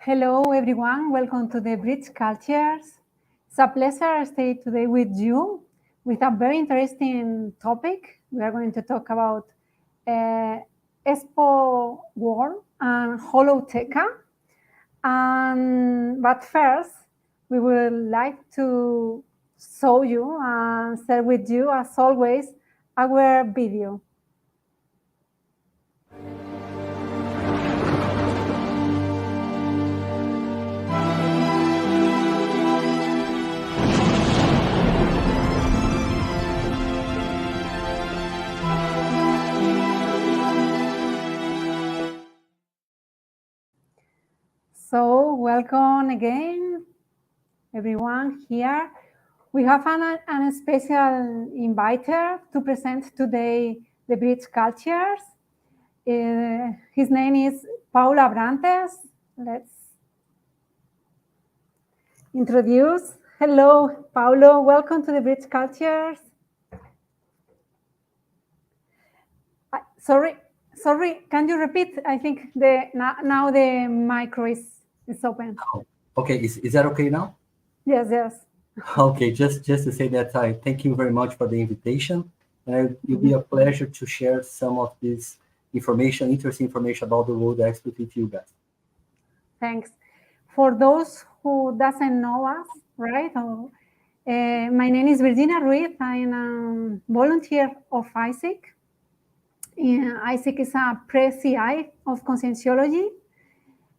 Hello, everyone. Welcome to the Bridge Cultures. It's a pleasure to stay today with you with a very interesting topic. We are going to talk about Expo World and Holotheca. But first, we would like to show you and share with you, as always, our video. So, welcome again, everyone here. We have an special inviter to present today the Bridge Cultures. His name is Paulo Abrantes. Let's introduce. Hello, Paulo. Welcome to the Bridge Cultures. Sorry. Can you repeat? I think now the micro is open. Okay, is that okay now? Yes. Okay, just to say that I thank you very much for the invitation, and it will be a pleasure to share some of this interesting information about the World Expos with you guys. Thanks. For those who doesn't know us, right? My name is Virginia Ruiz. I am a volunteer of ISIC. ISIC is a pre-CI of conscientiology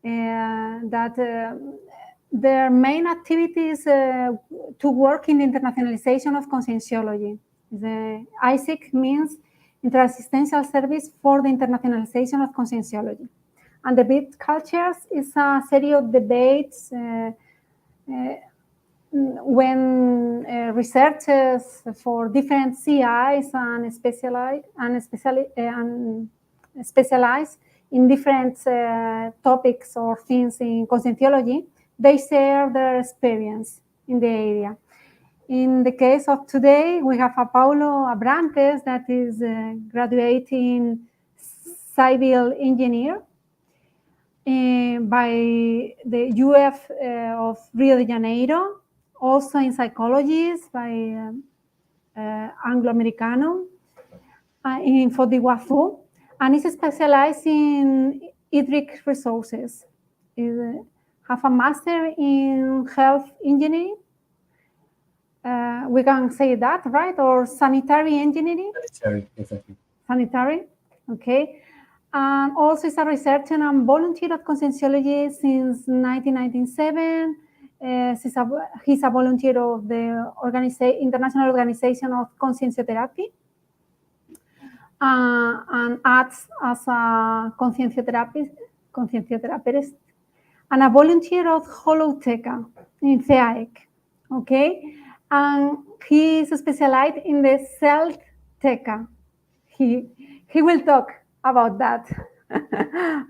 that their main activity is to work in the internationalization of conscientiology. The ISIC means Interassistential Service for the Internationalization of Conscientiology. And the Bridge Cultures is a series of debates when researchers for different CIs and specialize in different topics or things in conscientiology, they share their experience in the area. In the case of today, we have a Paulo Abrantes that is graduating civil engineer by the UF of Rio de Janeiro, also in psychology by Anglo-Americano in Foz do Iguaçu, and is specialized in hydric resources. Have a master in health engineering. We can say that, right? Or sanitary engineering? Sanitary, exactly. Sanitary, okay. And also is a researcher and volunteer of conscientiology since 1997. He's a volunteer of the International Organization of Conscienciotherapy and acts as a conscienciotherapist and a volunteer of Holotheca in FEAEC, okay? And he is specialized in the Celtheca. He will talk about that.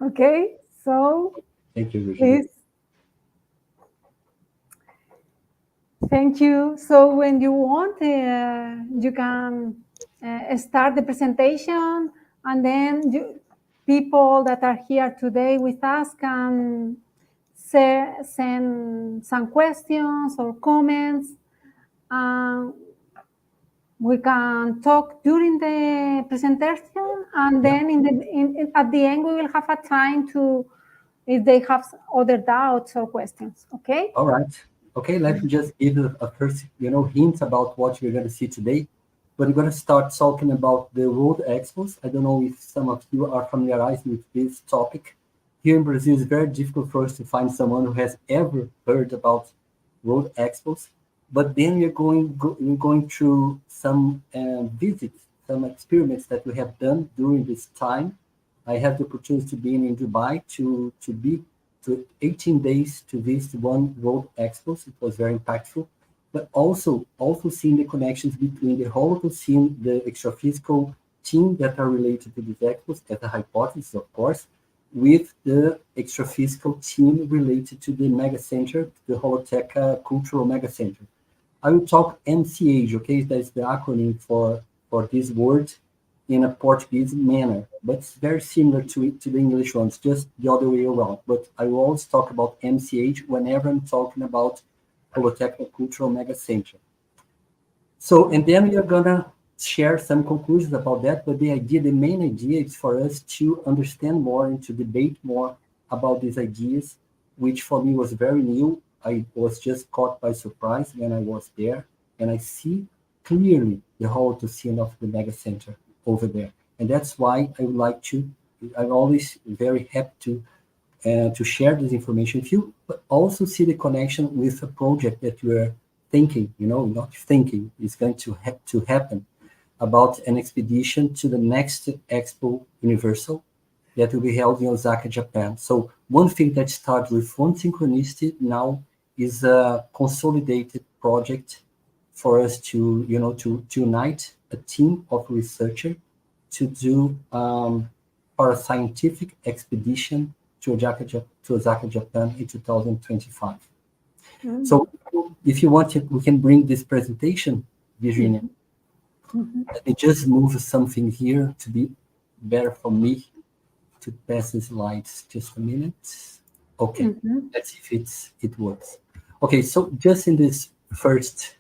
Okay, so thank you, please. Thank you. So when you want, you can start the presentation, and then people that are here today with us can send some questions or comments. We can talk during the presentation, and then at the end we will have a time to, if they have other doubts or questions. Okay. All right. Okay. Let me just give a first, hint about what we're going to see today. We're going to start talking about the World Expos. I don't know if some of you are familiarized with this topic. Here in Brazil, it's very difficult for us to find someone who has ever heard about World Expos. But then we're going through some visits, some experiments that we have done during this time. I had the opportunity to be in Dubai to 18 days to visit one World Expos. It was very impactful, but also seeing the connections between the Holocaust team, the extraphysical team that are related to these expos, as a hypothesis, of course, with the extraphysical team related to the MegaCenter, the Holotheca Cultural MegaCenter. I will talk MCH, okay? That's the acronym for this word. in a Portuguese manner, but it's very similar to the English ones, just the other way around. But I will always talk about MCH whenever I'm talking about Holotheca Cultural MegaCenter. So, and then we are gonna share some conclusions about that, but the main idea is for us to understand more and to debate more about these ideas, which for me was very new. I was just caught by surprise when I was there, and I see clearly the whole to scene of the mega center over there. And that's why I would like to, I'm always very happy to share this information with you, but also see the connection with a project that we're thinking, not thinking, is going to have to happen about an expedition to the next Expo Universal that will be held in Osaka, Japan. So one thing that started with one synchronicity now is a consolidated project for us to unite a team of researchers to do for a scientific expedition to Osaka, Japan in 2025. Mm-hmm. So if you want, we can bring this presentation, Virginia. Mm-hmm. Let me just move something here to be better for me to pass the slides. Just a minute. Okay, let's see if it works. Okay, so just in this first,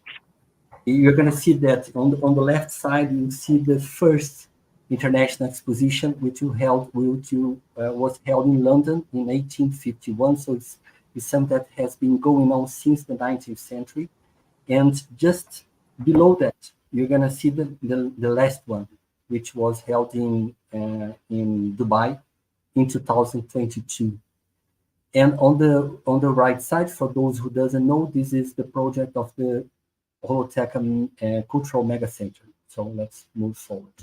you're going to see that on the left side, you see the first international exposition, which was held in London in 1851. So it's something that has been going on since the 19th century. And just below that, you're going to see the last one, which was held in Dubai in 2022. And on the right side, for those who doesn't know, this is the project of the Holotheca Cultural MegaCenter. So let's move forward.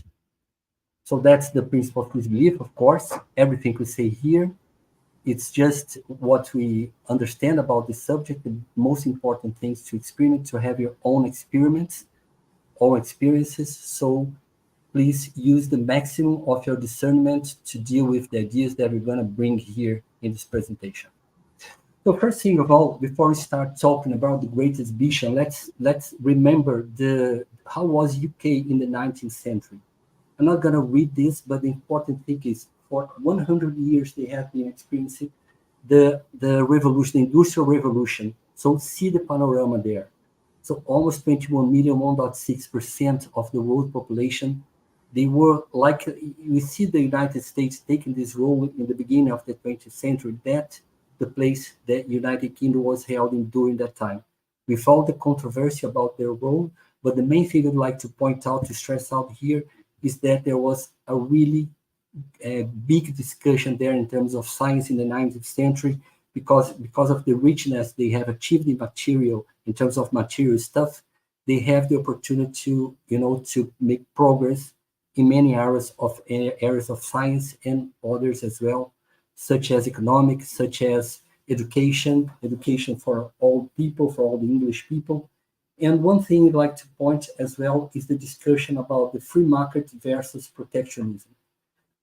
So that's the principle of disbelief, of course. Everything we say here, it's just what we understand about the subject. The most important things to experiment, to have your own experiments, own experiences. So please use the maximum of your discernment to deal with the ideas that we're going to bring here in this presentation. So first thing of all, before we start talking about the Great Exhibition, let's remember how was UK in the 19th century. I'm not going to read this, but the important thing is for 100 years they have been experiencing the revolution, the industrial revolution. So see the panorama there. So almost 21 million, 1.6% of the world population. They were like, we see the United States taking this role in the beginning of the 20th century, that the place that United Kingdom was held in during that time. With all the controversy about their role, but the main thing I'd like to point out, to stress out here, is that there was a really big discussion there in terms of science in the 19th century, because of the richness they have achieved in material, in terms of material stuff, they have the opportunity to make progress in many areas of science and others as well, such as economics, such as education for all people, for all the English people. And one thing I'd like to point as well is the discussion about the free market versus protectionism.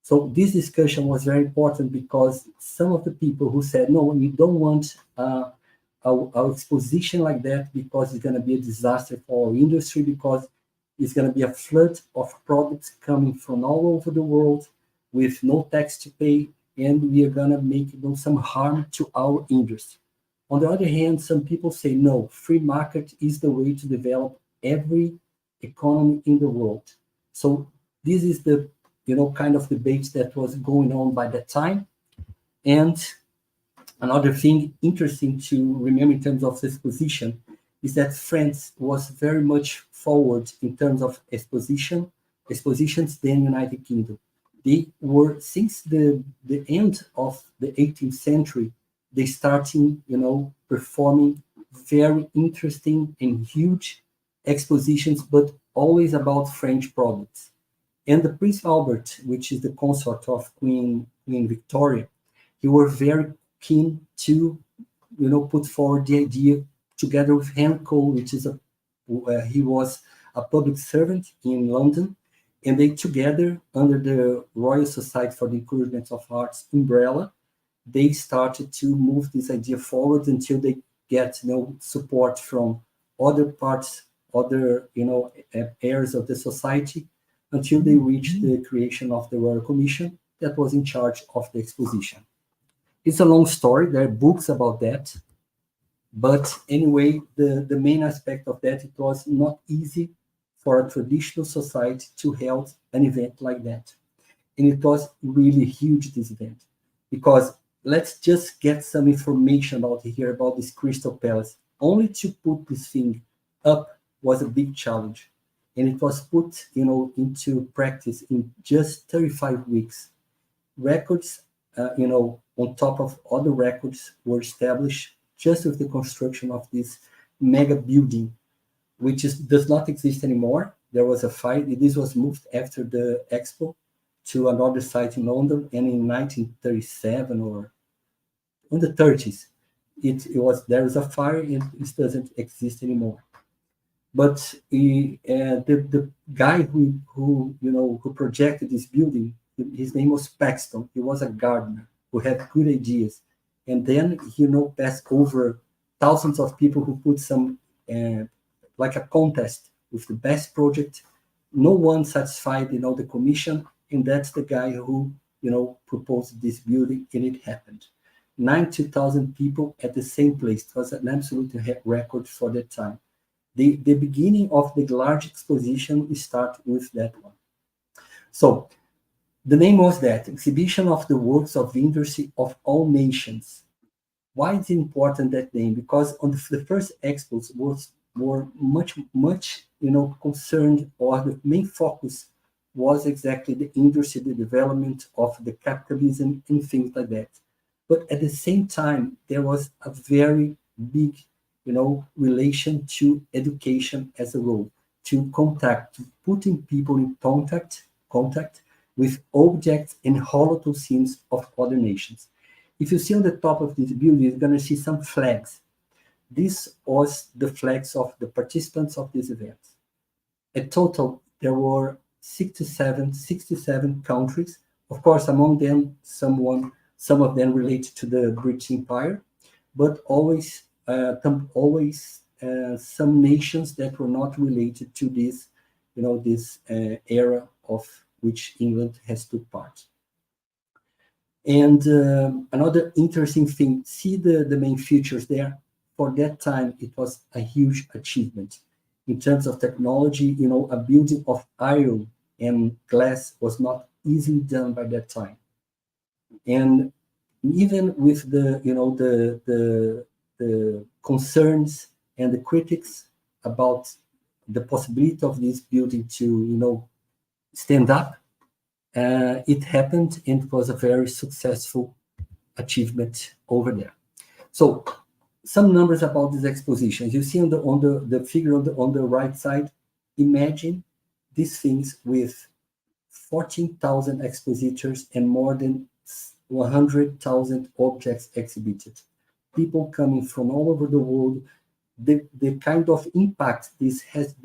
So this discussion was very important because some of the people who said, no, we don't want an exposition like that because it's going to be a disaster for our industry, because it's going to be a flood of products coming from all over the world with no tax to pay, and we are going to make some harm to our industry. On the other hand, some people say, no, free market is the way to develop every economy in the world. So this is the kind of debate that was going on by that time. And another thing interesting to remember in terms of this position is that France was very much forward in terms of expositions than United Kingdom. They were, since the end of the 18th century, they started, performing very interesting and huge expositions, but always about French products. And the Prince Albert, which is the consort of Queen Victoria, he was very keen to, put forward the idea together with Henry Cole, which is he was a public servant in London, and they together, under the Royal Society for the Encouragement of Arts umbrella, they started to move this idea forward until they get support from other parts, other areas of the society, until they reached the creation of the Royal Commission that was in charge of the exposition. It's a long story. There are books about that. But anyway, the main aspect of that, it was not easy for a traditional society to hold an event like that. And it was really huge, this event, because let's just get some information about here, about this Crystal Palace. Only to put this thing up was a big challenge. And it was put, into practice in just 35 weeks. Records, on top of other records were established just with the construction of this mega building, which does not exist anymore. There was a fire. This was moved after the Expo to another site in London, and in 1937 or in the 30s, there was a fire, and it doesn't exist anymore. But the guy who projected this building, his name was Paxton. He was a gardener who had good ideas, and then he passed over thousands of people who put some like a contest with the best project. No one satisfied the commission, and that's the guy who proposed this building, and it happened. 90,000 people at the same place. It was an absolute record for that time. The beginning of the large exposition start with that one. So the name was that Exhibition of the Works of Industry of All Nations. Why is it important, that name? Because on the first expos were much concerned, or the main focus was exactly the industry, the development of the capitalism and things like that. But at the same time, there was a very big relation to education as a role, to putting people in contact with objects and holothon scenes of other nations. If you see on the top of this building, you're going to see some flags. This was the flags of the participants of this event. In total, there were 67 countries. Of course, among them, some of them related to the British Empire, but always some nations that were not related to this, this era of which England has took part. And another interesting thing, see the main features there. For that time, it was a huge achievement. In terms of technology, a building of iron and glass was not easily done by that time. And even with the concerns and the critics about the possibility of this building to, stand up, it happened, and it was a very successful achievement over there. So some numbers about these expositions. You see on the figure on the right side, imagine these things with 14,000 expositors and more than 100,000 objects exhibited. People coming from all over the world. The kind of impact this has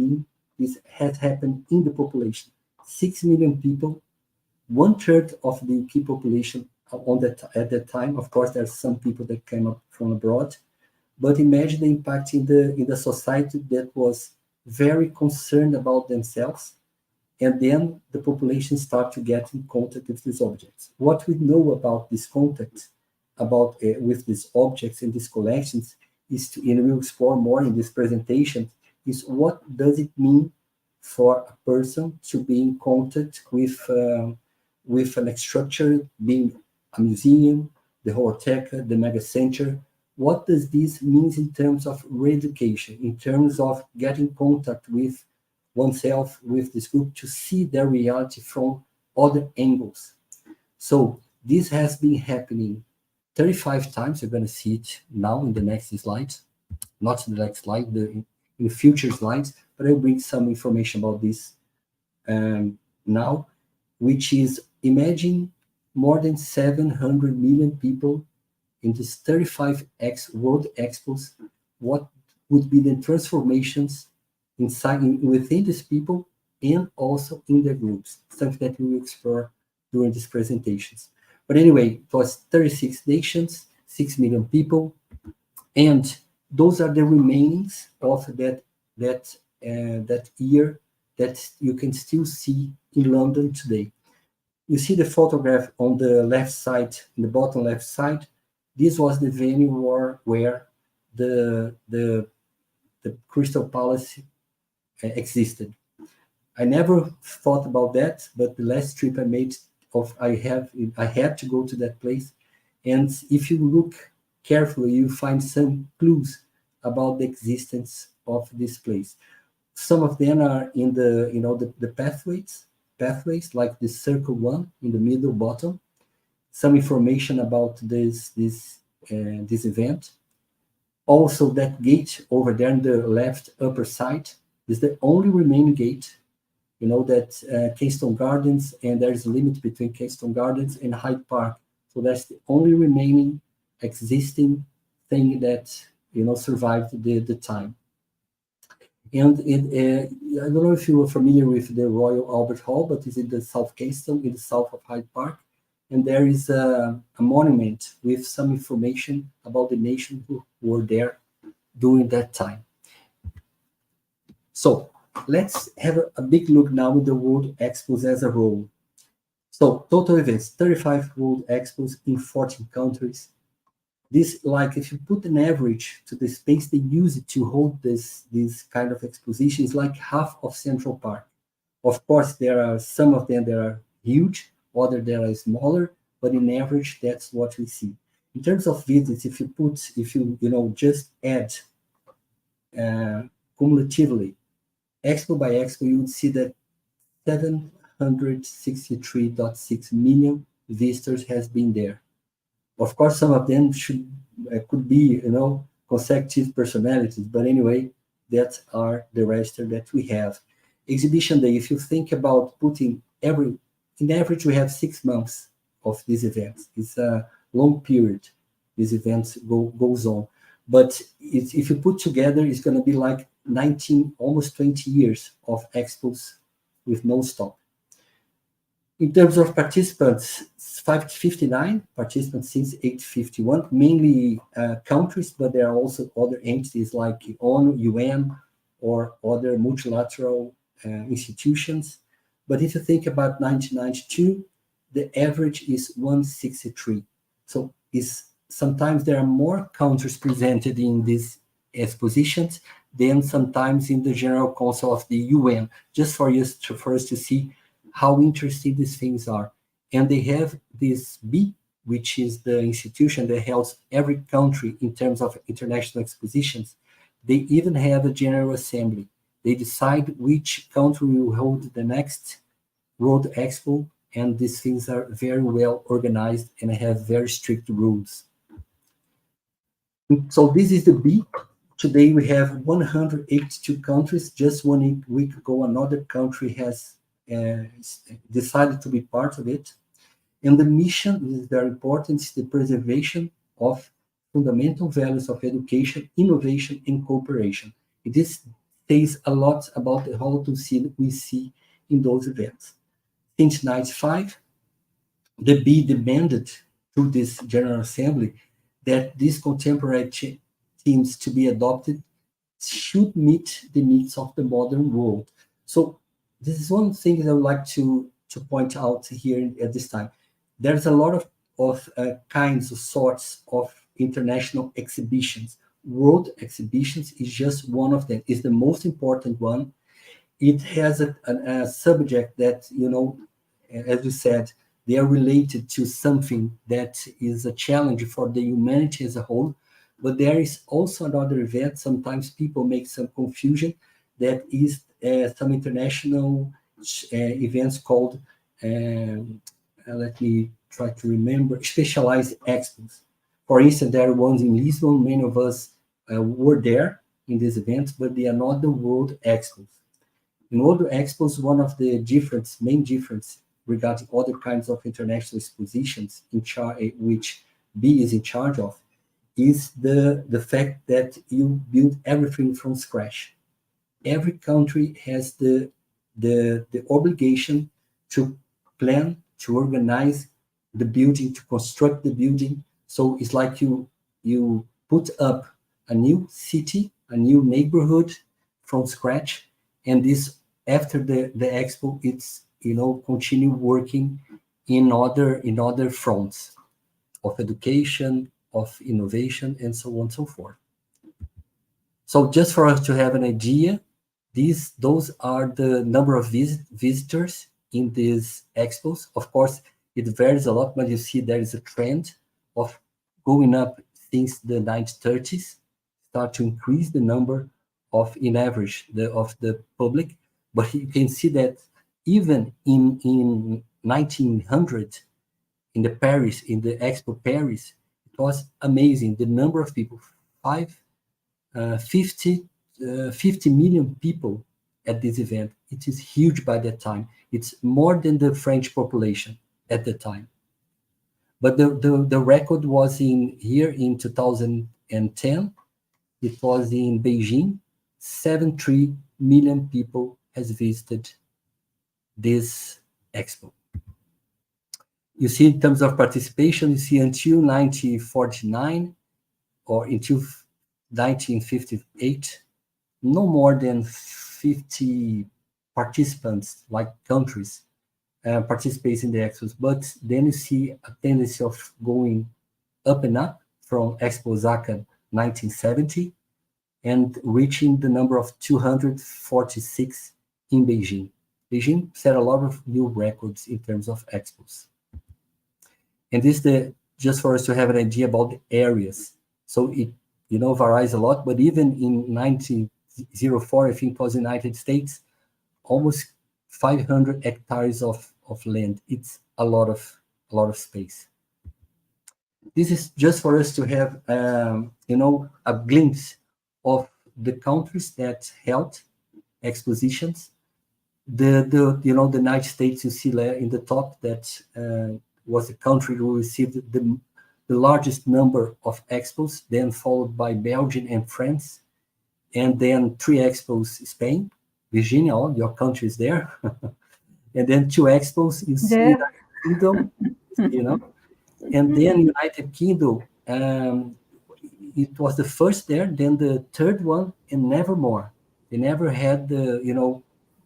happened in the population. 6 million people, 1/3 of the key population at that time. Of course, there are some people that came up from abroad, but imagine the impact in the society that was very concerned about themselves, and then the population start to get in contact with these objects. What we know about this contact, with these objects and these collections, and we'll explore more in this presentation, is what does it mean for a person to be in contact with an structure, being a museum, the Holotheca, the MegaCenter. What does this mean in terms of re-education, in terms of getting contact with oneself, with this group, to see their reality from other angles? So this has been happening 35 times. You're going to see it now in the next slide, not in the next slide, in the future slides, but I'll bring some information about this now, which is, imagine more than 700 million people in this 35 World Expos. What would be the transformations within these people and also in their groups, something that we will explore during these presentations. But anyway, it was 36 nations, 6 million people, and those are the remainings of that year that you can still see in London today. You see the photograph on the left side, in the bottom left side. This was the venue where the Crystal Palace existed. I never thought about that, but the last trip I made, I had to go to that place. And if you look carefully, you find some clues about the existence of this place. Some of them are in the pathways like the circle one in the middle bottom. Some information about this event. Also, that gate over there in the left upper side is the only remaining gate. You know that Kensington Gardens, and there's a limit between Kensington Gardens and Hyde Park. So that's the only remaining existing thing that survived the time. And I don't know if you are familiar with the Royal Albert Hall, but it's in the South Kensington, in the south of Hyde Park. And there is a monument with some information about the nation who were there during that time. So let's have a big look now at the World Expos as a whole. So total events, 35 World Expos in 14 countries. This, like, if you put an average to the space they use it to hold this kind of exposition, is like half of Central Park. Of course, there are some of them that are huge, others that are smaller, but in average, that's what we see. In terms of visits, if you just add cumulatively, expo by expo, you would see that 763.6 million visitors has been there. Of course, some of them could be, consecutive personalities, but anyway, that are the register that we have. Exhibition day, if you think about putting in average, we have 6 months of these events. It's a long period. These events goes on, but if you put together, it's going to be like 19, almost 20 years of expos with no stop. In terms of participants, 559 participants since 851, mainly countries, but there are also other entities like ONU, UN, or other multilateral institutions. But if you think about 1992, the average is 163. So sometimes there are more countries presented in these expositions than sometimes in the General Council of the UN, just for us to see how interesting these things are. And they have this B, which is the institution that helps every country in terms of international expositions. They even have a General Assembly. They decide which country will hold the next World Expo, and these things are very well organized and have very strict rules. So this is the B. Today we have 182 countries. Just 1 week ago, another country has decided to be part of it. And the mission is very important, is the preservation of fundamental values of education, innovation, and cooperation. This says a lot about the Holotheca we see in those events. Since 1995, the B demanded through this General Assembly that these contemporary themes to be adopted should meet the needs of the modern world. So this is one thing that I would like to point out here at this time. There's a lot of kinds of sorts of international exhibitions. World exhibitions is just one of them. It's the most important one. It has a subject that, as you said, they are related to something that is a challenge for the humanity as a whole. But there is also another event. Sometimes people make some confusion. That is some international events called, let me try to remember, specialized expos. For instance, there are ones in Lisbon. Many of us were there in these events, but they are not the World Expos. In World Expos, one of the main difference regarding other kinds of international expositions which B is in charge of, is the fact that you build everything from scratch. Every country has the obligation to plan, to organize the building, to construct the building. So it's like you put up a new city, a new neighborhood from scratch, and this after the expo, it's, continue working in other fronts of education, of innovation, and so on and so forth. So just for us to have an idea, those are the number of visitors in these expos. Of course, it varies a lot, but you see there is a trend of going up since the 1930s, start to increase the number of, in average, of the public. But you can see that even in 1900, in the Expo Paris, it was amazing. The number of people, 50 million people at this event. It is huge by that time. It's more than the French population at the time. But the record was here in 2010. It was in Beijing. 73 million people has visited this expo. You see, in terms of participation, you see until 1949 or until 1958, no more than 50 participants, like countries, participate in the expos. But then you see a tendency of going up and up from Expo Osaka 1970 and reaching the number of 246 in Beijing. Beijing set a lot of new records in terms of expos. And this just for us to have an idea about the areas. So it varies a lot, but even in 1904, I think it was in the United States, almost 500 hectares of land. It's a lot of space. This is just for us to have a glimpse of the countries that held expositions. The United States, you see there in the top, that was the country who received the largest number of expos, then followed by Belgium and France, and then 3 expos Spain, Virginia, all your country is there, and then 2 expos in United Kingdom, and then United Kingdom, it was the first there, then the third one, and never more. They never had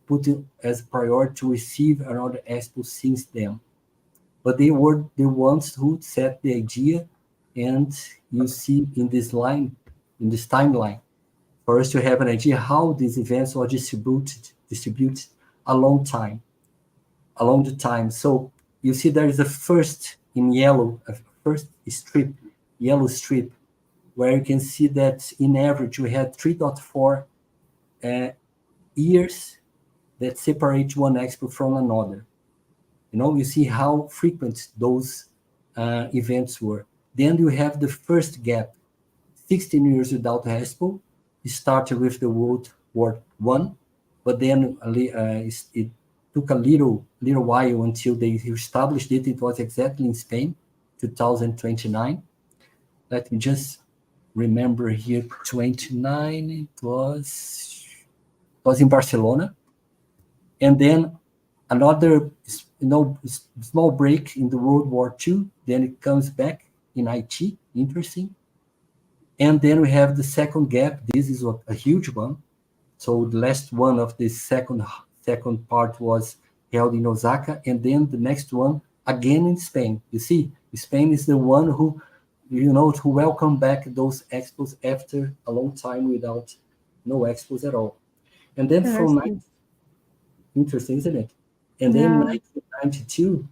put it as a priority to receive another expo since then. But they were the ones who set the idea, and you see in this timeline, for us to have an idea how these events were distributed along the time. So you see there is a first in yellow, a first yellow strip, where you can see that in average we had 3.4 years that separate one expo from another. You see how frequent those events were. Then you have the first gap, 16 years without expo. It started with the World War I, but then it took a little while until they established it. It was exactly in Spain, 2029. Let me just remember here, 29. It was in Barcelona, and then another small break in the World War II. Then it comes back in IT. Interesting. And then we have the second gap. This is a huge one. So the last one of the second part was held in Osaka, and then the next one again in Spain. You see, Spain is the one who welcome back those expos after a long time without no expos at all. And then interesting, isn't it? And then in 1992,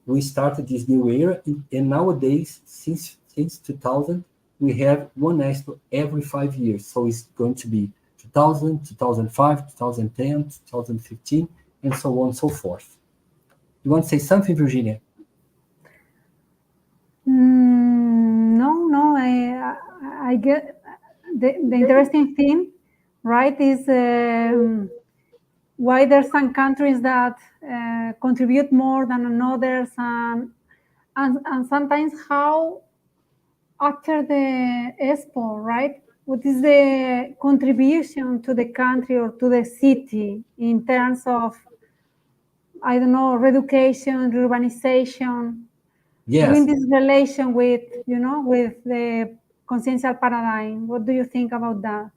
we started this new era, and nowadays, since 2000, we have one expo every 5 years. So it's going to be 2000, 2005, 2010, 2015, and so on and so forth. You want to say something, Virginia? No, I get the interesting thing, right, is why there's some countries that contribute more than others, and sometimes how after the expo, right, what is the contribution to the country or to the city in terms of, I don't know, reeducation, urbanization, doing this relation with, with the consciential paradigm. What do you think about that?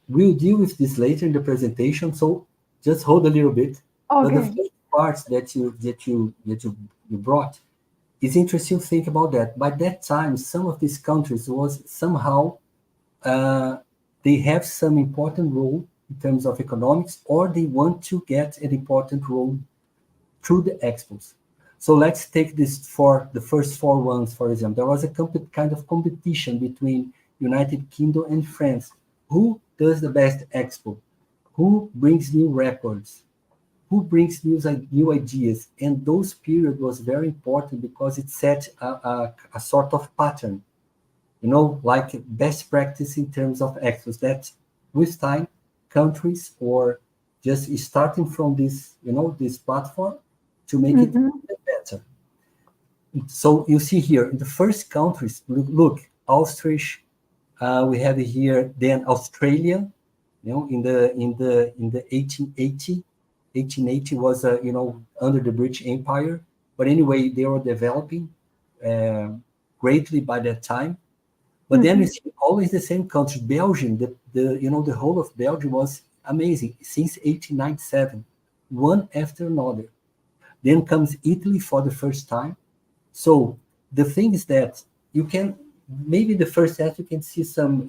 We'll deal with this later in the presentation. So just hold a little bit. But the Okay. first parts that you brought, it's interesting to think about that. By that time, some of these countries was somehow uh, they have some important role in terms of economics, or they want to get an important role through the expos. So let's take this for the first four ones, for example. There was a kind of competition between United Kingdom and France. Who does the best expo? Who brings new records? Who brings new ideas? And those period was very important because it set a sort of pattern, like best practice in terms of expos that with time, countries or just starting from this platform to make it Mm-hmm. better. So you see here in the first countries, look, Austria, we have here then Australia, in the 1880 was under the British Empire, but anyway they were developing greatly by that time. But then Mm-hmm. you see always the same country, Belgium. The whole of Belgium was amazing since 1897, one after another. Then comes Italy for the first time. So the thing is that you can maybe the first step you can see some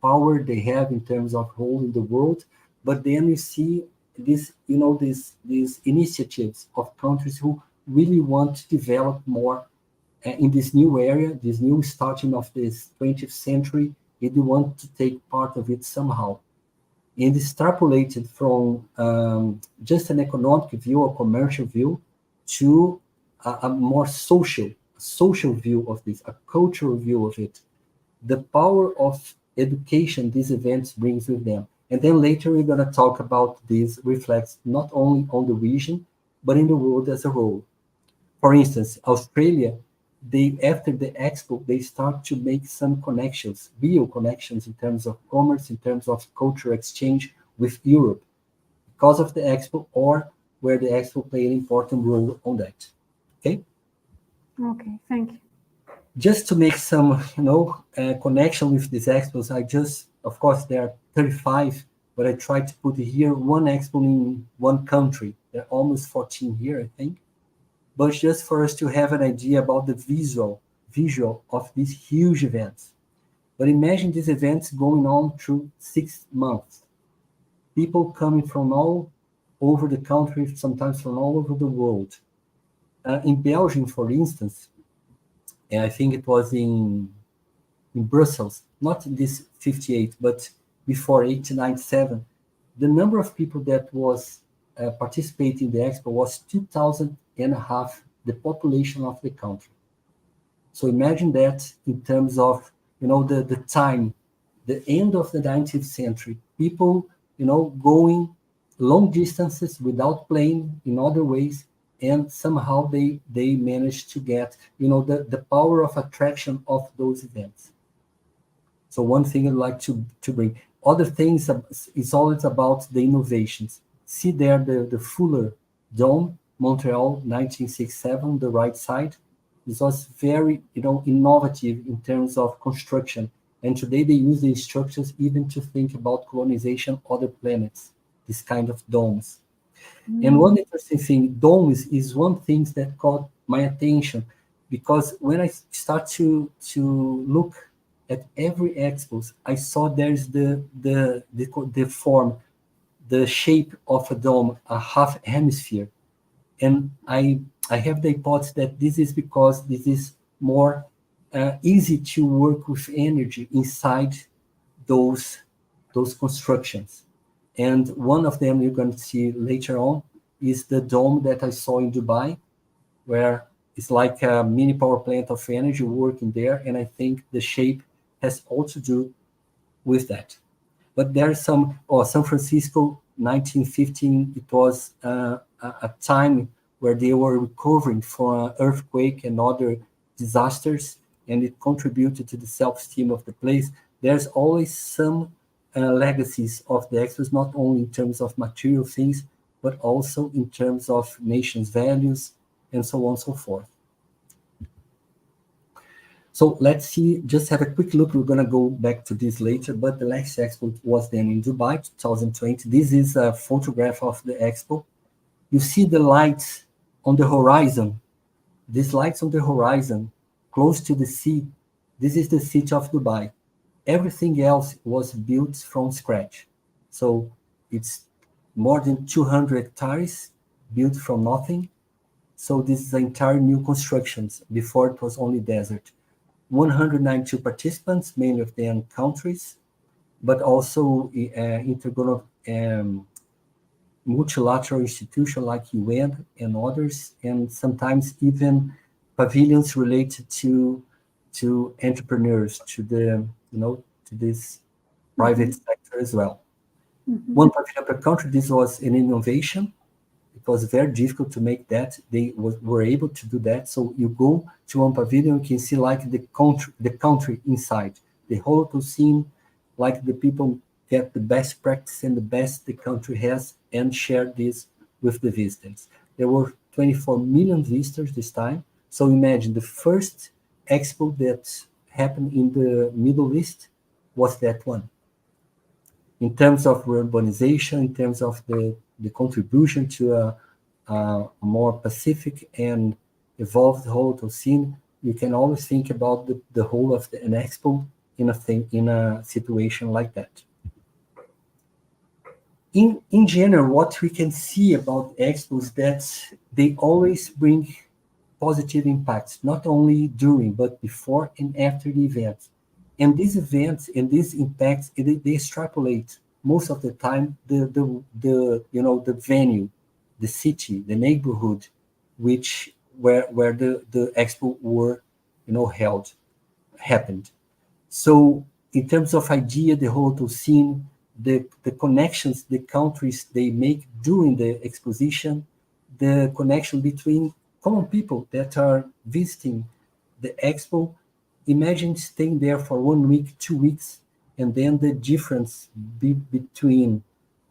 power they have in terms of role in the world, but then you see these initiatives of countries who really want to develop more in this new area, this new starting of this 20th century. They want to take part of it somehow and extrapolated from just an economic view or commercial view to a more social view of this, a cultural view of it, the power of education these events brings with them. And then later we're going to talk about these reflects not only on the region, but in the world as a whole. For instance, Australia, they after the expo, they start to make some connections, real connections in terms of commerce, in terms of cultural exchange with Europe, because of the expo or where the expo play an important role on that. Okay, Okay. Thank you. just to make some connection with these expos, I just, of course, there are 35, but I tried to put here one expo in one country. There are almost 14 here, I think, but just for us to have an idea about the visual of these huge events. But imagine these events going on through 6 months. People coming from all over the country, sometimes from all over the world. In Belgium, for instance, and I think it was in Brussels, not in this 58, but before 1897, the number of people that was participating in the expo was 2,000 and a half the population of the country. So imagine that in terms of the time, the end of the 19th century, people going long distances without plane in other ways, and somehow they managed to get the power of attraction of those events. So one thing I'd like to bring. Other things is always about the innovations. See there the Fuller Dome, Montreal, 1967, the right side. This was very innovative in terms of construction. And today they use these structures even to think about colonization other planets, this kind of domes. And one interesting thing, domes is one thing that caught my attention because when I start to look at every expos, I saw there's the form, the shape of a dome, a half hemisphere, and I have the hypothesis that this is because this is more easy to work with energy inside those constructions. And one of them you're going to see later on is the dome that I saw in Dubai, where it's like a mini power plant of energy working there. And I think the shape has all to do with that. But there's San Francisco, 1915, it was a time where they were recovering from an earthquake and other disasters, and it contributed to the self-esteem of the place. There's always some legacies of the expos, not only in terms of material things, but also in terms of nation's values and so on and so forth. So let's see, just have a quick look. We're going to go back to this later, but the last expo was then in Dubai, 2020. This is a photograph of the expo. You see the lights on the horizon. These lights on the horizon, close to the sea, this is the city of Dubai. Everything else was built from scratch. So it's more than 200 hectares built from nothing. So this is entire new constructions. Before it was only desert. 192 participants, many of them countries, but also multilateral institutions like UN and others, and sometimes even pavilions related to entrepreneurs, to the to this private sector as well. One pavilion per country. This was an innovation. It was very difficult to make that. They were able to do that. So you go to one pavilion, you can see like the country inside, the whole scene, like the people get the best practice and the best the country has and share this with the visitors. There were 24 million visitors this time. So imagine the first expo that happened in the Middle East was that one. In terms of urbanization, in terms of the contribution to a more pacific and evolved whole scene, you can always think about the whole of an expo in a situation like that. In general, what we can see about expos that they always bring positive impacts, not only during but before and after the event. And these events and these impacts, they extrapolate most of the time the venue, the city, the neighborhood, where the expo were happened. So in terms of idea, the whole scene, the connections the countries they make during the exposition, the connection between common people that are visiting the expo. Imagine staying there for 1 week, 2 weeks, and then the difference between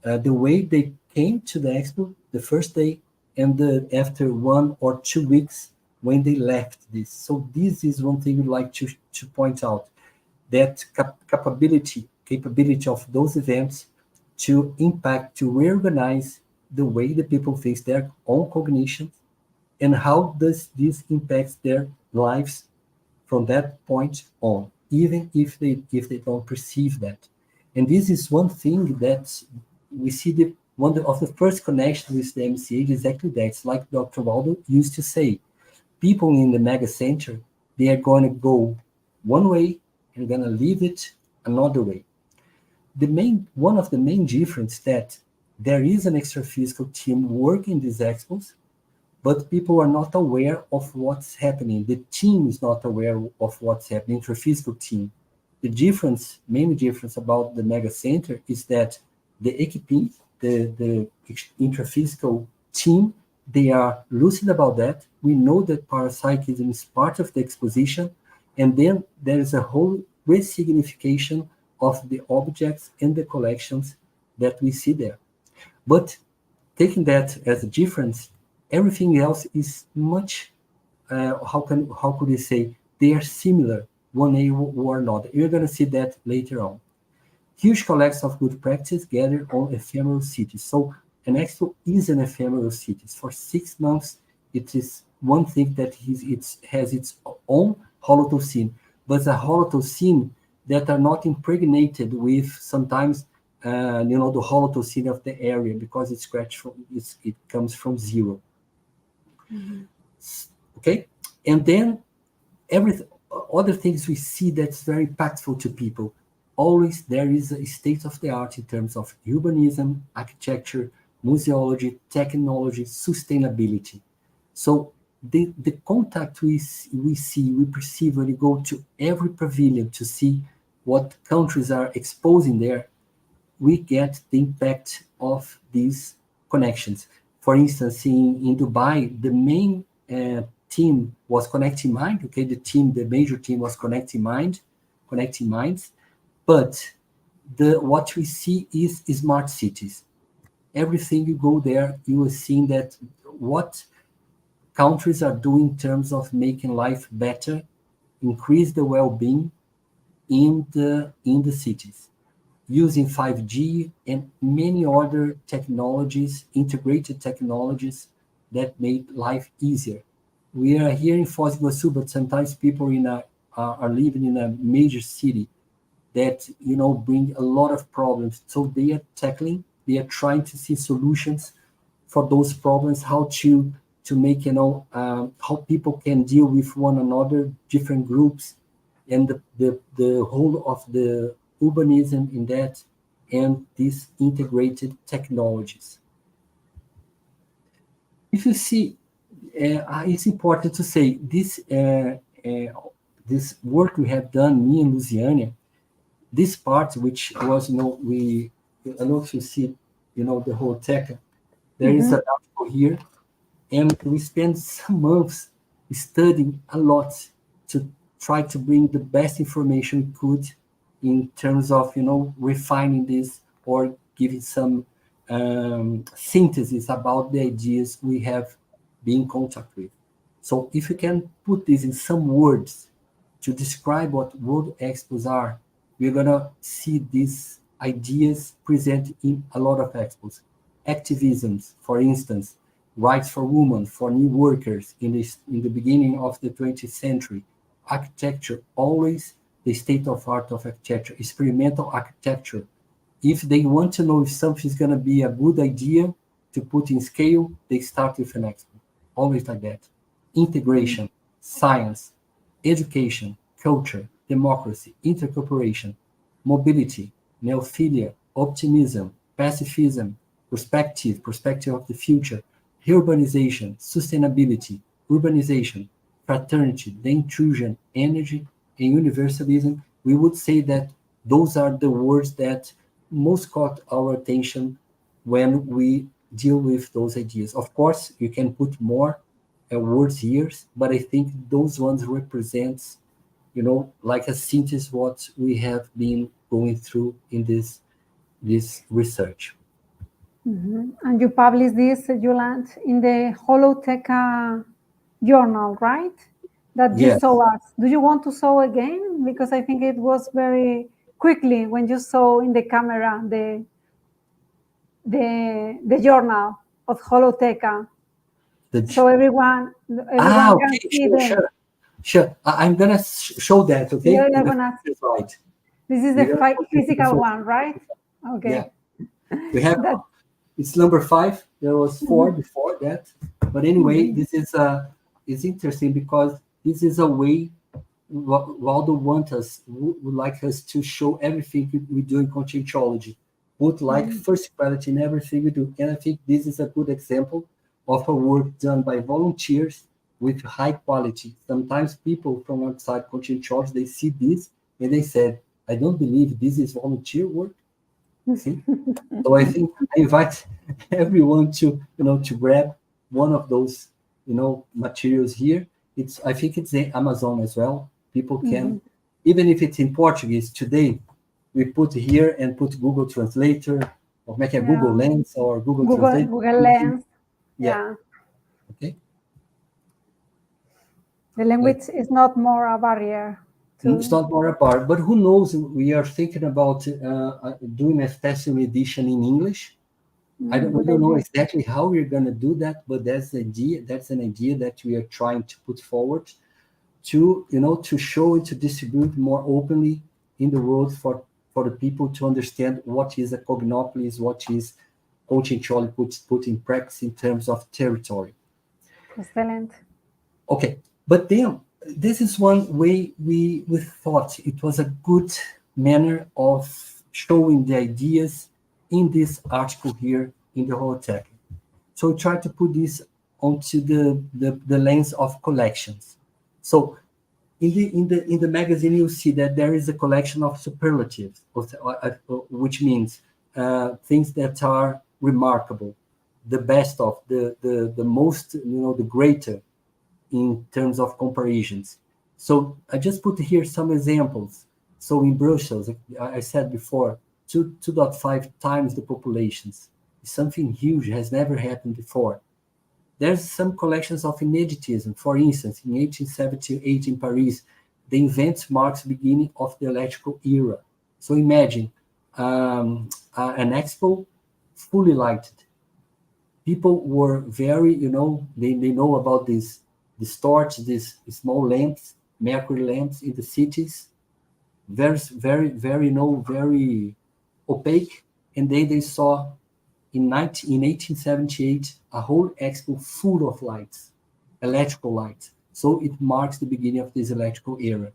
the way they came to the expo the first day and after 1 or 2 weeks when they left this. So this is one thing we'd like to point out, that capability of those events to impact, to reorganize the way the people face their own cognition, and how does this impact their lives from that point on, even if they don't perceive that. And this is one thing that we see one of the first connections with the MCA is exactly that. It's like Dr. Waldo used to say, people in the MegaCenter, they are going to go one way and going to leave it another way. One of the main difference that there is an extra-physical team working these expos, but people are not aware of what's happening. The team is not aware of what's happening, intra-physical team. The main difference about the MegaCenter is that the equipe, the intra-physical team, they are lucid about that. We know that parapsychism is part of the exposition, and then there is a whole resignification of the objects and the collections that we see there. But taking that as a difference, everything else is much, how could we say, they are similar, one or another. You're going to see that later on. Huge collections of good practice gathered on ephemeral cities. So an expo is an ephemeral city. For 6 months, it is one thing that it has its own holotocene, but a holotocene that are not impregnated with sometimes the holotocene of the area, because it comes from zero. Okay, and then other things we see that's very impactful to people. Always there is a state of the art in terms of urbanism, architecture, museology, technology, sustainability. So the contact we perceive when you go to every pavilion to see what countries are exposing there, we get the impact of these connections. For instance, in Dubai, the main team was Connecting Mind. Okay, the major team was Connecting Minds. But what we see is smart cities. Everything you go there, you are seeing that what countries are doing in terms of making life better increase the well-being in the cities, using 5G and many other technologies, integrated technologies that make life easier. We are here in Foz do Iguaçu, but sometimes people are living in a major city that bring a lot of problems. So they are trying to see solutions for those problems, how to make how people can deal with one another, different groups, and the whole of the urbanism in that, and these integrated technologies. If you see, it's important to say this work we have done, me and Luciania, this part which was, I don't know if you see, the Holotheca, there is an article here, and we spent some months studying a lot to try to bring the best information we could in terms of, refining this or giving some synthesis about the ideas we have been in contact with. So if you can put this in some words to describe what World Expos are, we're going to see these ideas present in a lot of expos. Activisms, for instance, rights for women, for new workers in the beginning of the 20th century. Architecture, always the state of art of architecture, experimental architecture. If they want to know if something is going to be a good idea to put in scale, they start with an expo. Always like that. Integration, science, education, culture, democracy, intercooperation, mobility, neophilia, optimism, pacifism, perspective of the future, urbanization, sustainability, urbanization, fraternity, the intrusion, energy, and universalism. We would say that those are the words that most caught our attention when we deal with those ideas. Of course, you can put more words here, but I think those ones represents, like a synthesis what we have been going through in this research. And you published this, Yulant, in the Holotheca journal, right? That you Yes. saw us. Do you want to show again? Because I think it was very quickly when you saw in the camera the journal of Holotheca. So everyone okay, can see sure. I'm gonna show that. Okay. Yeah, Right. This is the physical one, right? Okay. Yeah. We have it's number 5. There was 4 before that, but anyway, this is it's interesting because this is a way Waldo would like us to show everything we do in conscientiology, put like first quality in everything we do, and I think this is a good example of a work done by volunteers with high quality. Sometimes people from outside conscientiology, they see this and they said, I don't believe this is volunteer work. See? So I think I invite everyone to to grab one of those materials here. I think it's the Amazon as well. People can, even if it's in Portuguese today, we put here and put Google Translator or make a Google Lens or Google Translator. Google Lens. Yeah. Okay. The language is not more a barrier. It's not more a barrier, but who knows? We are thinking about doing a special edition in English. We don't know exactly how we're going to do that, but that's an idea that we are trying to put forward to to show and to distribute more openly in the world for the people to understand what is a cognopolis, what is conscientiology put in practice in terms of territory. Excellent. Okay, but then this is one way we thought it was a good manner of showing the ideas in this article here in the Holotheca. So we try to put this onto the lens of collections. So in the magazine, you see that there is a collection of superlatives, which means things that are remarkable, the best of, the most, the greater in terms of comparisons. So I just put here some examples. So in Brussels, I said before, 2.5 times the populations. It's something huge, has never happened before. There's some collections of ineditism. For instance, in 1878 in Paris, the event marks the beginning of the electrical era. So imagine an expo fully lighted. People were very, they know about these torch, these small lamps, mercury lamps in the cities, very, very, very, very opaque. And then they saw in 1878 a whole expo full of lights, electrical lights. So it marks the beginning of this electrical era.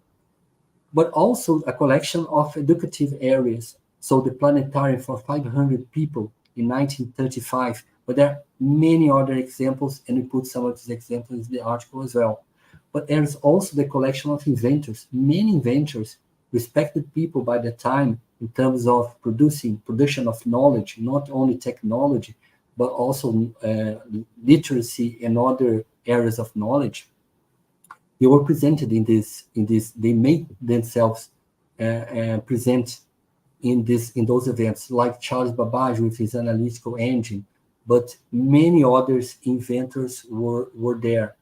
But also a collection of educative areas. So the planetarium for 500 people in 1935. But there are many other examples, and we put some of these examples in the article as well. But there's also the collection of inventors, many inventors, respected people by the time in terms of production of knowledge, not only technology, but also literacy and other areas of knowledge. They were presented in this. They made themselves present in those events, like Charles Babbage with his analytical engine, but many others inventors were there,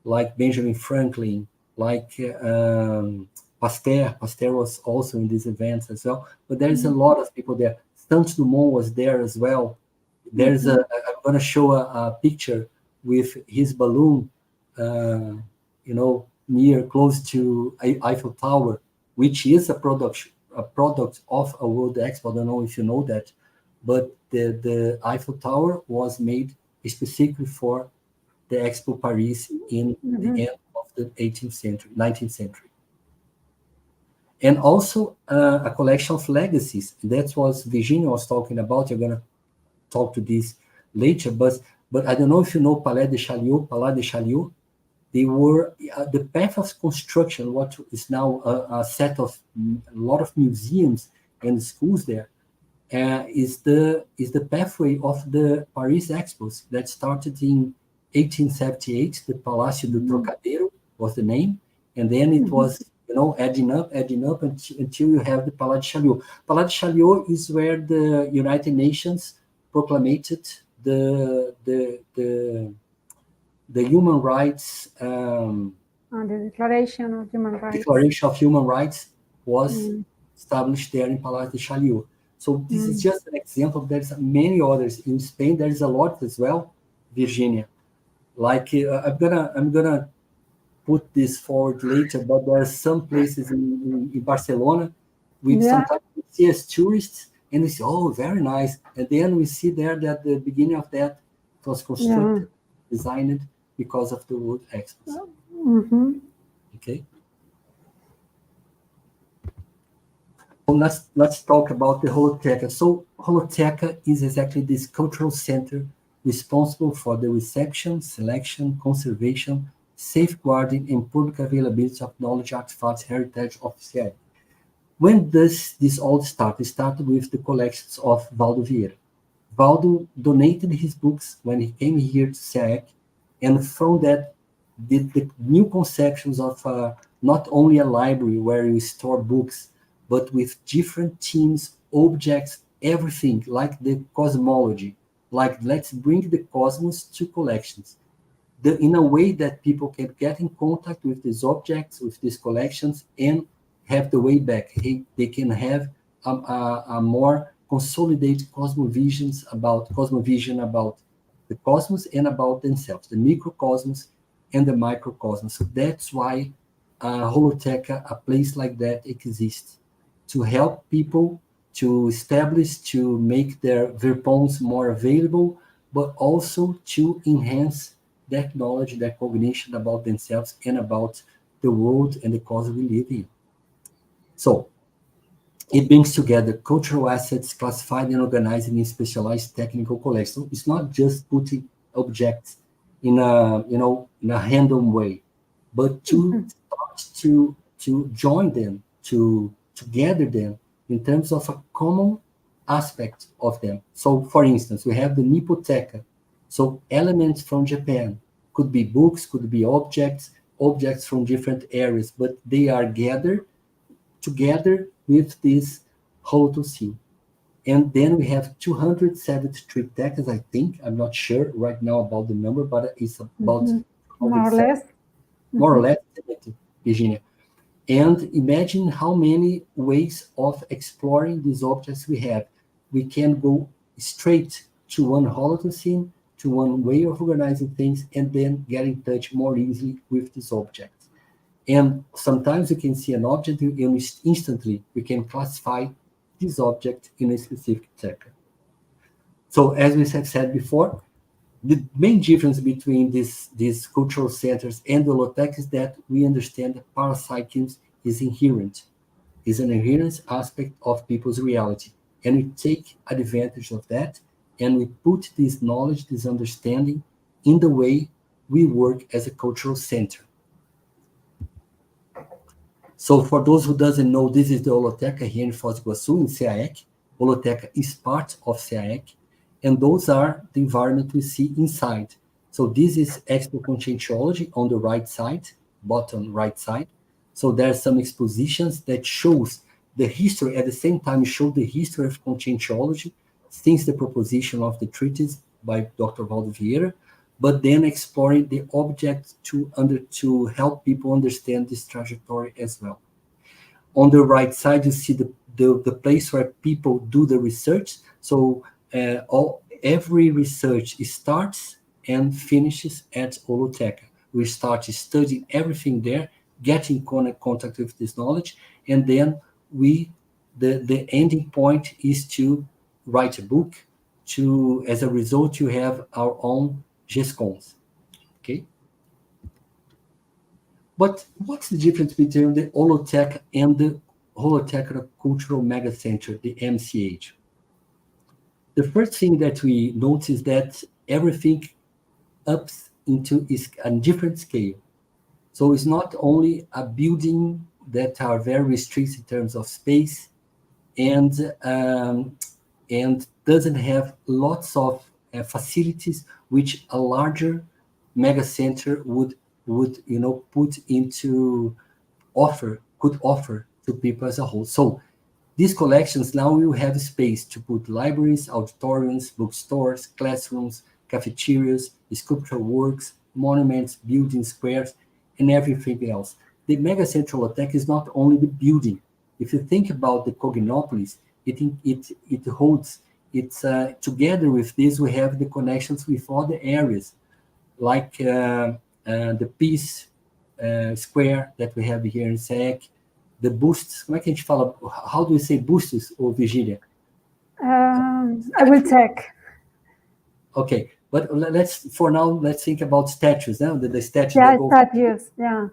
like Benjamin Franklin, like Pasteur. Pasteur was also in these events as well. But there's a lot of people there. Santos Dumont was there as well. There's I'm going to show a picture with his balloon, close to Eiffel Tower, which is a product of a World Expo. I don't know if you know that, but the Eiffel Tower was made specifically for the Expo Paris in the end of the 18th century, 19th century. And also a collection of legacies. That's what Virginia was talking about. You're going to talk to this later, but I don't know if you know Palais de Chaillot. They were the path of construction, what is now a set of a lot of museums and schools there, is the pathway of the Paris Expos that started in 1878. The Palacio do Trocadero was the name, and then it was adding up until you have the Palais de Chaillot. Palais de Chaillot is where the United Nations proclaimed the human rights. The Declaration of Human Rights. Declaration of Human Rights was established there in Palais de Chaillot. So this is just an example. There's many others in Spain. There's a lot as well, Virginia. Like I'm gonna put this forward later, but there are some places in Barcelona we sometimes see as tourists, and we say, "Oh, very nice," and then we see there that the beginning of that was constructed, designed because of the World Expos. Okay. So let's talk about the Holotheca. So Holotheca is exactly this cultural center responsible for the reception, selection, conservation, safeguarding, and public availability of knowledge, artifacts, heritage of CIEC. When does this all start? It started with the collections of Valdo Vieira. Valdo donated his books when he came here to CIEC, and from that did the new conceptions of not only a library where you store books, but with different themes, objects, everything, like the cosmology, like let's bring the cosmos to collections. In a way that people can get in contact with these objects, with these collections, and have the way back. They can have a more consolidated cosmovision about the cosmos and about themselves, the microcosmos and the microcosmos. So that's why Holotheca, a place like that, exists, to help people to establish, to make their poems more available, but also to enhance that knowledge, that cognition about themselves and about the world and the cosmos we live in. So it brings together cultural assets classified and organized in specialized technical collections. So it's not just putting objects in a random way, but to start to join them, to gather them in terms of a common aspect of them. So, for instance, we have the Nippotheca. So elements from Japan could be books, could be objects from different areas, but they are gathered together with this Holothecene. And then we have 273 tecas, I think. I'm not sure right now about the number, but it's about more or less, Virginia. And imagine how many ways of exploring these objects we have. We can go straight to one Holocene, to one way of organizing things, and then get in touch more easily with this object. And sometimes you can see an object and instantly we can classify this object in a specific sector. So as we have said before, the main difference between these cultural centers and the Holotheca is that we understand that parapsychism is inherent, is an inherent aspect of people's reality. And we take advantage of that, and we put this knowledge, this understanding, in the way we work as a cultural center. So for those who doesn't know, this is the Holotheca here in Foz do Iguaçu, in CAEC. Holotheca is part of CAEC, and those are the environment we see inside. So this is Expo Conscientiology on the right side, bottom right side. So there are some expositions that shows the history, at the same time show the history of conscientiology since the proposition of the treatise by Dr. Valdo Vieira, but then exploring the object to help people understand this trajectory as well. On the right side, you see the place where people do the research. So every research starts and finishes at Holotheca. We start studying everything there, getting in contact with this knowledge, and then the ending point is to write a book. As a result, you have our own GESCONs. Okay. But what's the difference between the Holotheca and the Holotheca Cultural MegaCenter, the MCH? The first thing that we notice is that everything ups into a different scale. So it's not only a building that are very restricted in terms of space and doesn't have lots of facilities which a larger mega center could offer to people as a whole. So these collections now will have space to put libraries, auditoriums, bookstores, classrooms, cafeterias, sculptural works, monuments, buildings, squares, and everything else. The Mega Central Holotheca is not only the building. If you think about the Cognopolis, it holds, together with this, we have the connections with other areas, like the Peace Square that we have here in SEC, the Bustos. Como é que a gente fala? How do we say Bustos, or Virginia? I will check. Okay, but for now, let's think about statues. Now, the statues. Yeah, statues. Yeah.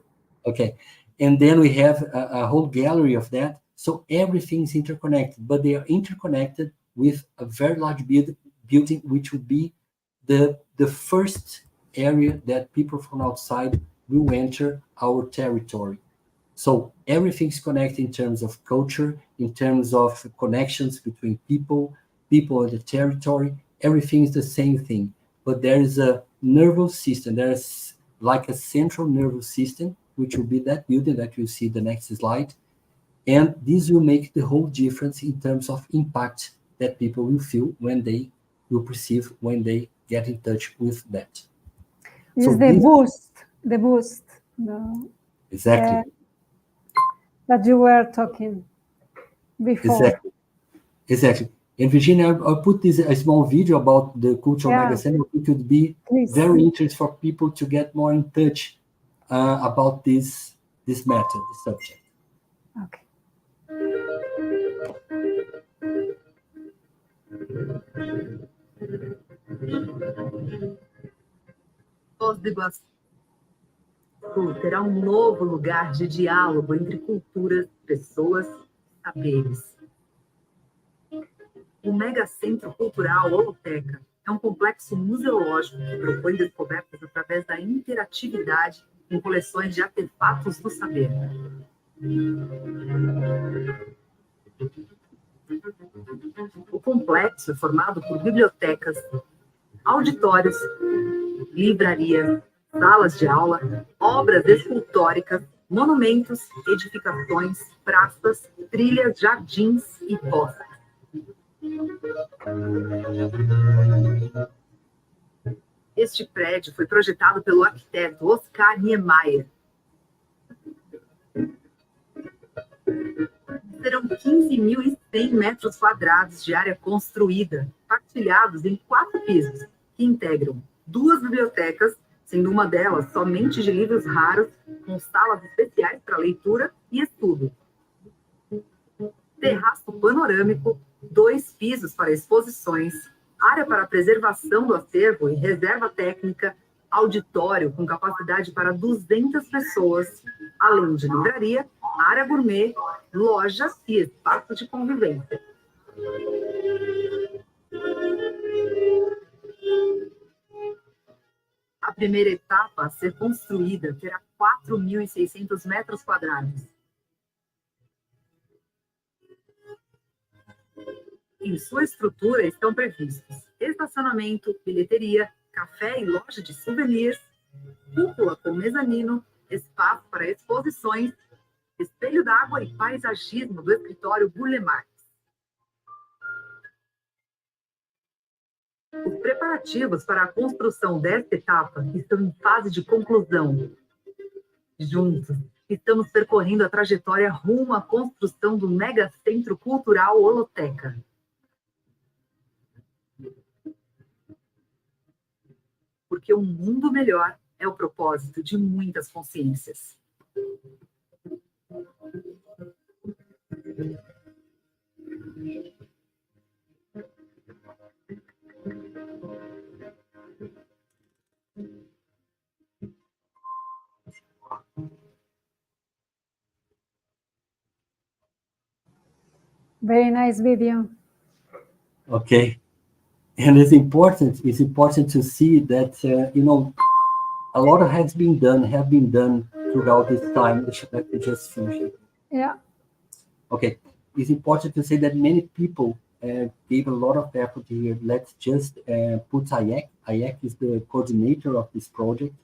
Okay, and then we have a whole gallery of that. So everything is interconnected, but they are interconnected with a very large building, which would be the first area that people from outside will enter our territory. So everything's connected in terms of culture, in terms of connections between people and the territory. Everything is the same thing, but there is a nervous system. There's like a central nervous system, which will be that building that you see the next slide. And this will make the whole difference in terms of impact that people will feel when they will perceive, when they get in touch with that. So the boost. Exactly. That you were talking before. Exactly. And Virginia, I'll put a small video about the Cultural MegaCenter. It would be very interesting for people to get more in touch about this matter, this subject. Okay. Foz do Iguaçu terá novo lugar de diálogo entre culturas, pessoas e saberes. O Megacentro Cultural Holotheca é um complexo museológico que propõe descobertas através da interatividade em coleções de artefatos do saber. O complexo é formado por bibliotecas, auditórios, livrarias, salas de aula, obras escultóricas, monumentos, edificações, praças, trilhas, jardins e poças. Este prédio foi projetado pelo arquiteto Oscar Niemeyer. Serão 15.100 metros quadrados de área construída, partilhados em 4 pisos, que integram 2 bibliotecas, sendo uma delas somente de livros raros, com salas especiais para leitura e estudo. Terraço panorâmico, 2 pisos para exposições, área para preservação do acervo e reserva técnica, auditório com capacidade para 200 pessoas, além de livraria, área gourmet, lojas e espaço de convivência. A primeira etapa a ser construída terá 4.600 metros quadrados. Em sua estrutura estão previstos estacionamento, bilheteria, café e loja de souvenirs, cúpula com mezanino, espaço para exposições, espelho d'água e paisagismo do escritório Burle Marx. Os preparativos para a construção desta etapa estão em fase de conclusão. Juntos, estamos percorrendo a trajetória rumo à construção do MegaCentro Cultural Holotheca. Porque um mundo melhor é o propósito de muitas consciências. Very nice video. Okay. And it's important to see that, a lot have been done throughout this time. Let me just finish it. Yeah. Okay. It's important to say that many people gave a lot of effort here. Let's just put Ayek. Ayek is the coordinator of this project.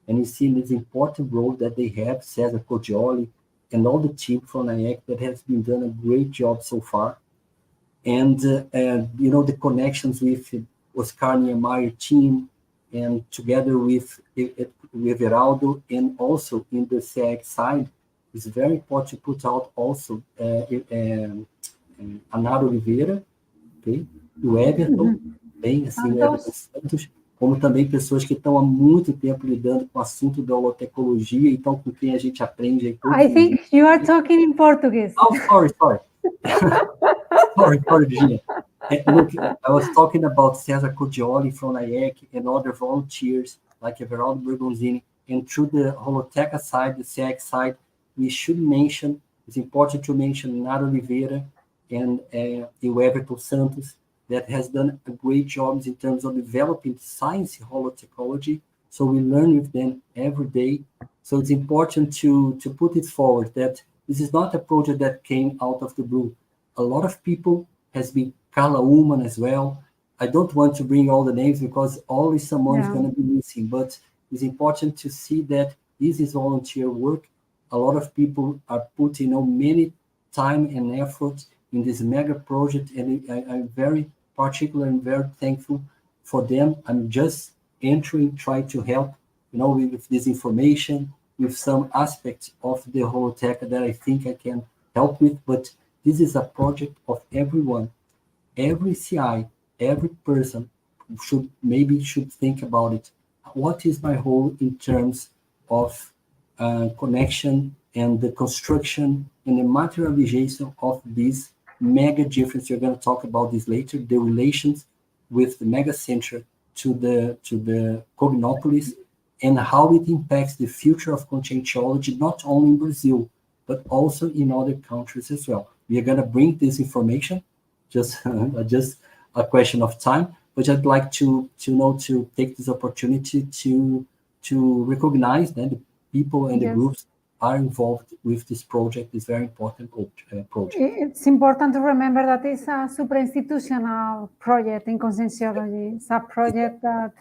And you see this important role that they have, Cesar Cordioli, and all the team from Ayek that has been done a great job so far. And, the connections with Oscar Niemeyer team, and together with Everaldo, and also in the SEG side, it's very important to put out also Anaro Oliveira, okay? O Everton, bem, assim, o Everton Santos, como também pessoas que estão há muito tempo lidando com o assunto da holotecnologia, então com quem a gente aprende aí. I think you are talking in Portuguese. Oh, sorry. sorry, Virginia. Look, I was talking about Cesar Cordioli from Ayek and other volunteers like Everaldo Bergonzini, and through the Holotheca side, the SEG side, it's important to mention Nara Oliveira and Everton Santos, that has done a great job in terms of developing science holotechnology. So we learn with them every day. So it's important to put it forward that this is not a project that came out of the blue. A lot of people has been, Carla Ullman as well. I don't want to bring all the names because always someone is going to be missing, but it's important to see that this is volunteer work. A lot of people are putting many time and effort in this mega project, and I'm very particular and very thankful for them. I'm just trying to help, with this information, with some aspects of the Holotheca that I think I can help with, but this is a project of everyone. Every CI, every person should think about it. What is my role in terms of connection and the construction and the materialization of this mega difference? You're going to talk about this later, the relations with the mega center to the Cognopolis, and how it impacts the future of conscientiology, not only in Brazil, but also in other countries as well. We are going to bring this information, just a question of time, but I'd like to take this opportunity to recognize that the people and the groups are involved with this project, this very important project. It's important to remember that it's a super-institutional project in conscientiology. It's a project that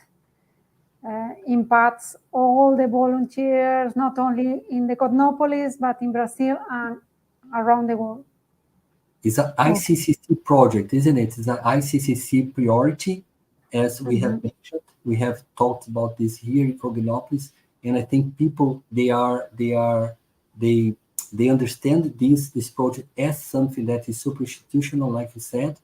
impacts all the volunteers, not only in the Cognopolis, but in Brazil and around the world. It's an ICCC project, isn't it? It's an ICCC priority, as we have mentioned. We have talked about this here in Cognopolis, and I think people they they understand this project as something that is super institutional, like you said,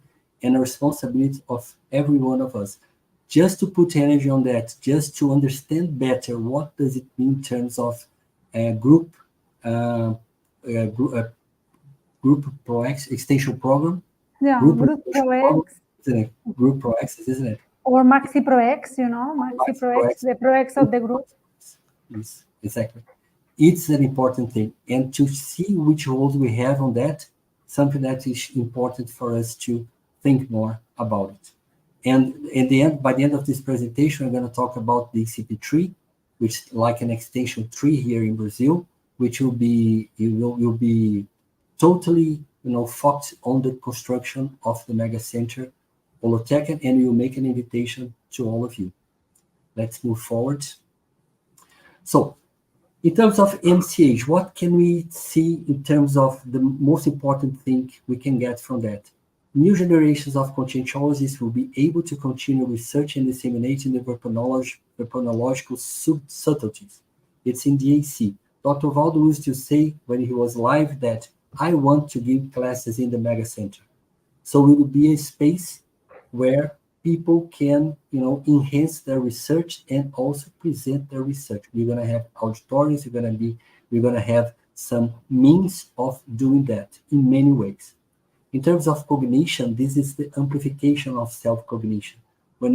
and a responsibility of every one of us. Just to put energy on that, just to understand better what does it mean in terms of group ProX extension program. Yeah, group ProX. Group ProX, isn't it? Or Maxi ProX, Maxi ProX, the ProX of the group. Yes, exactly. It's an important thing. And to see which roles we have on that, something that is important for us to think more about it. And in the end, by the end of this presentation, we're going to talk about the CP3, which is like an extension tree here in Brazil, which will be totally focused on the construction of the MegaCenter Holotheca, and we'll make an invitation to all of you. Let's move forward. So, in terms of MCH, what can we see in terms of the most important thing we can get from that? New generations of conscientiologists will be able to continue research and disseminating the verponological subtleties. It's in the AC. Dr. Valdo used to say when he was live that I want to give classes in the MegaCenter. So it will be a space where people can, enhance their research and also present their research. We're going to have auditoriums. We're going to have some means of doing that in many ways. In terms of cognition, this is the amplification of self-cognition. When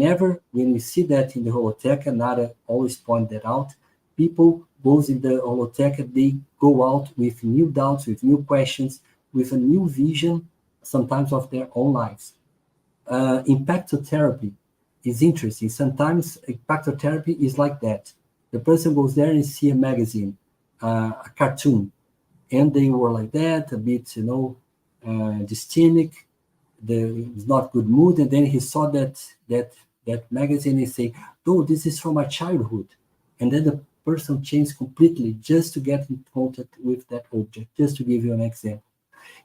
we see that in the Holotheca, Nara always point that out, people goes in the Holotheca, they go out with new doubts, with new questions, with a new vision, sometimes of their own lives. Impactotherapy is interesting. Sometimes impactotherapy is like that. The person goes there and see a magazine, a cartoon, and they were like that, a bit, dystenic, it's not good mood, and then he saw that magazine and say, "Oh, this is from my childhood," and then the person changed completely just to get in contact with that object. Just to give you an example,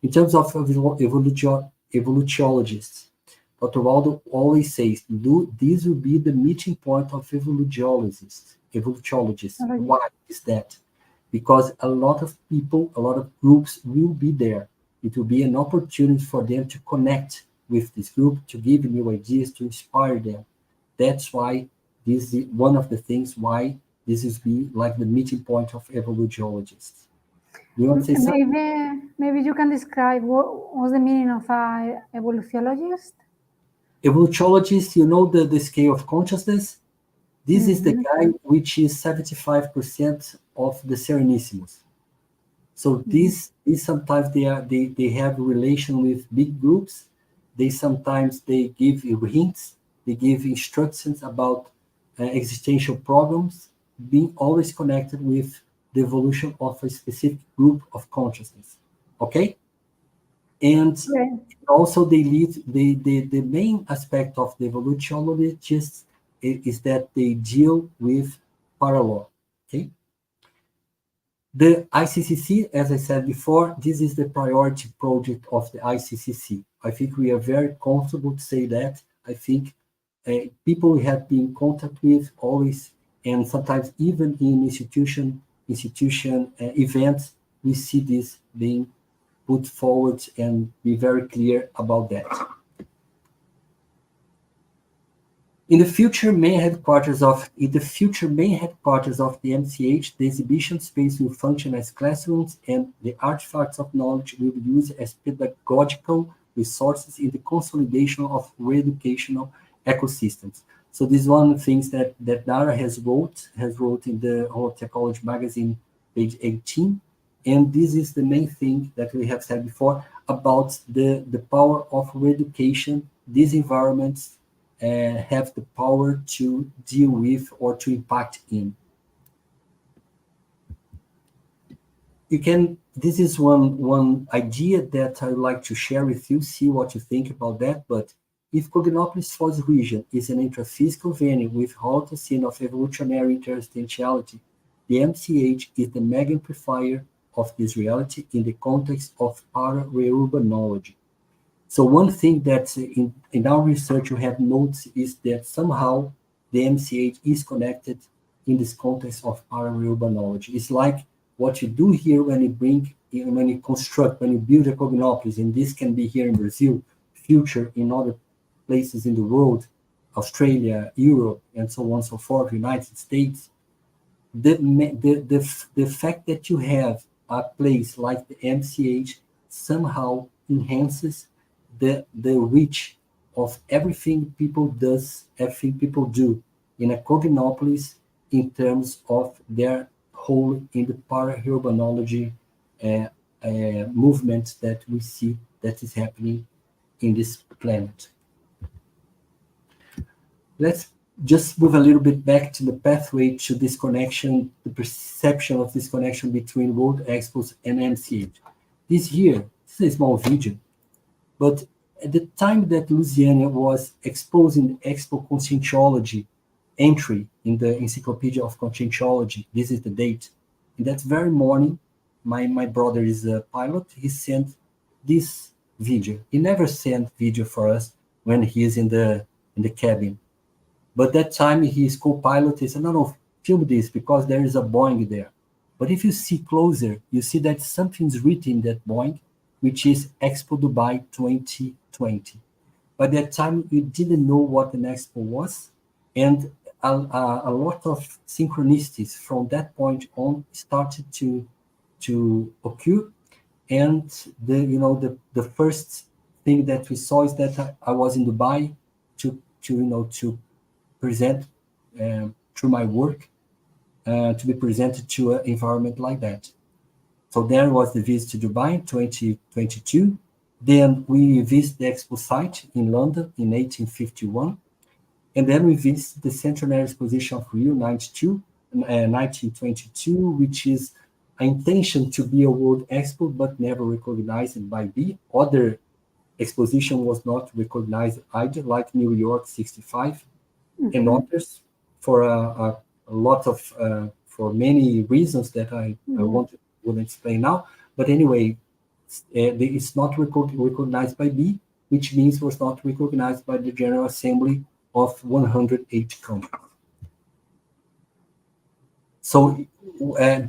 in terms of evolutiologists, Dr. Waldo always says, this will be the meeting point of evolutiologists. Why is that? Because a lot of people, a lot of groups will be there. It will be an opportunity for them to connect with this group, to give new ideas, to inspire them. That's why this is one of the things why this is like the meeting point of evolutiologists. Do you want to say something? Maybe you can describe what's the meaning of an evolutiologist? Evolutiologist, the scale of consciousness. This is the guy which is 75% of the Serenissimus. So these sometimes they have a relation with big groups. Sometimes they give hints, they give instructions about existential problems, being always connected with the evolution of a specific group of consciousness. Okay? And also they lead the main aspect of the evolutiologists is that they deal with parallel. Okay. The ICCC, as I said before, this is the priority project of the ICCC. I think we are very comfortable to say that. I think people we have been in contact with always, and sometimes even in institution events, we see this being put forward and be very clear about that. In the future main headquarters of the MCH, the exhibition space will function as classrooms, and the artifacts of knowledge will be used as pedagogical resources in the consolidation of re-educational ecosystems. So this is one of the things that Nara has wrote in the Holotheca magazine, page 18. And this is the main thing that we have said before about the power of re-education. These environments have the power to deal with or to impact in. This is one idea that I would like to share with you, see what you think about that. But if Cognopolis Foz region is an intraphysical venue with Holocene of evolutionary interstitiality, the MCH is the mega amplifier of this reality in the context of para-reurbanology. So one thing that in our research we have noticed is that somehow the MCH is connected in this context of para-reurbanology. It's like what you do here when you bring when you construct, when you build a Cognopolis, and this can be here in Brazil, future in other places in the world, Australia, Europe, and so on and so forth, United States, the fact that you have a place like the MCH somehow enhances the reach of everything people do in a Cognopolis in terms of their role in the para-urbanology movement that we see that is happening in this planet. Let's just move a little bit back to the pathway to this connection, the perception of this connection between World Expos and MCH. This is a small video, but at the time that Luciana was exposing the Expo Conscientiology entry in the Encyclopedia of Conscientiology, this is the date, in that very morning, my brother is a pilot, he sent this video. He never sent video for us when he is in the cabin. But that time his co-pilot, he said, no, film this because there is a Boeing there. But if you see closer, you see that something's written in that Boeing, which is Expo Dubai 2020. By that time, we didn't know what an Expo was. And a lot of synchronicities from that point on started to occur. And the first thing that we saw is that I was in Dubai to present through my work to be presented to an environment like that. So there was the visit to Dubai 2022. Then we visited the Expo site in London in 1851. And then we visited the Centenary Exposition of Rio 1922, which is an intention to be a World Expo, but never recognized by B. Other exposition was not recognized either, like New York 65 and others, for a lot of for many reasons that I won't explain now. But anyway, it's not recognized by B, which means was not recognized by the General Assembly of 108 countries. So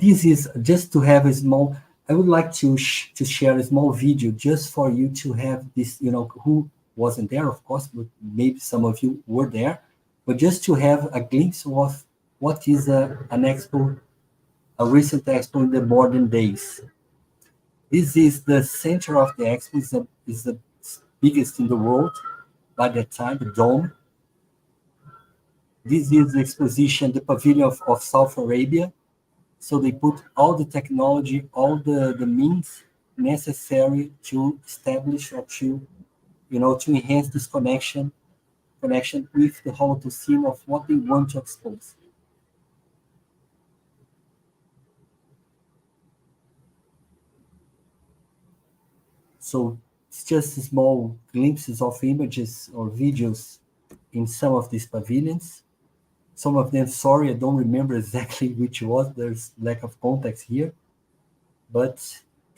this is just to have a small. I would like to share a small video just for you to have this. Who wasn't there, of course, but maybe some of you were there. But just to have a glimpse of what is an expo, a recent expo in the modern days. This is the center of the expo, is the biggest in the world by that time, the dome. This is the exposition, the pavilion of South Arabia. So they put all the technology, all the means necessary to establish or to enhance this connection with the Holothucene of what they want to expose. So it's just small glimpses of images or videos in some of these pavilions. Some of them, sorry, I don't remember exactly which was. There's lack of context here. But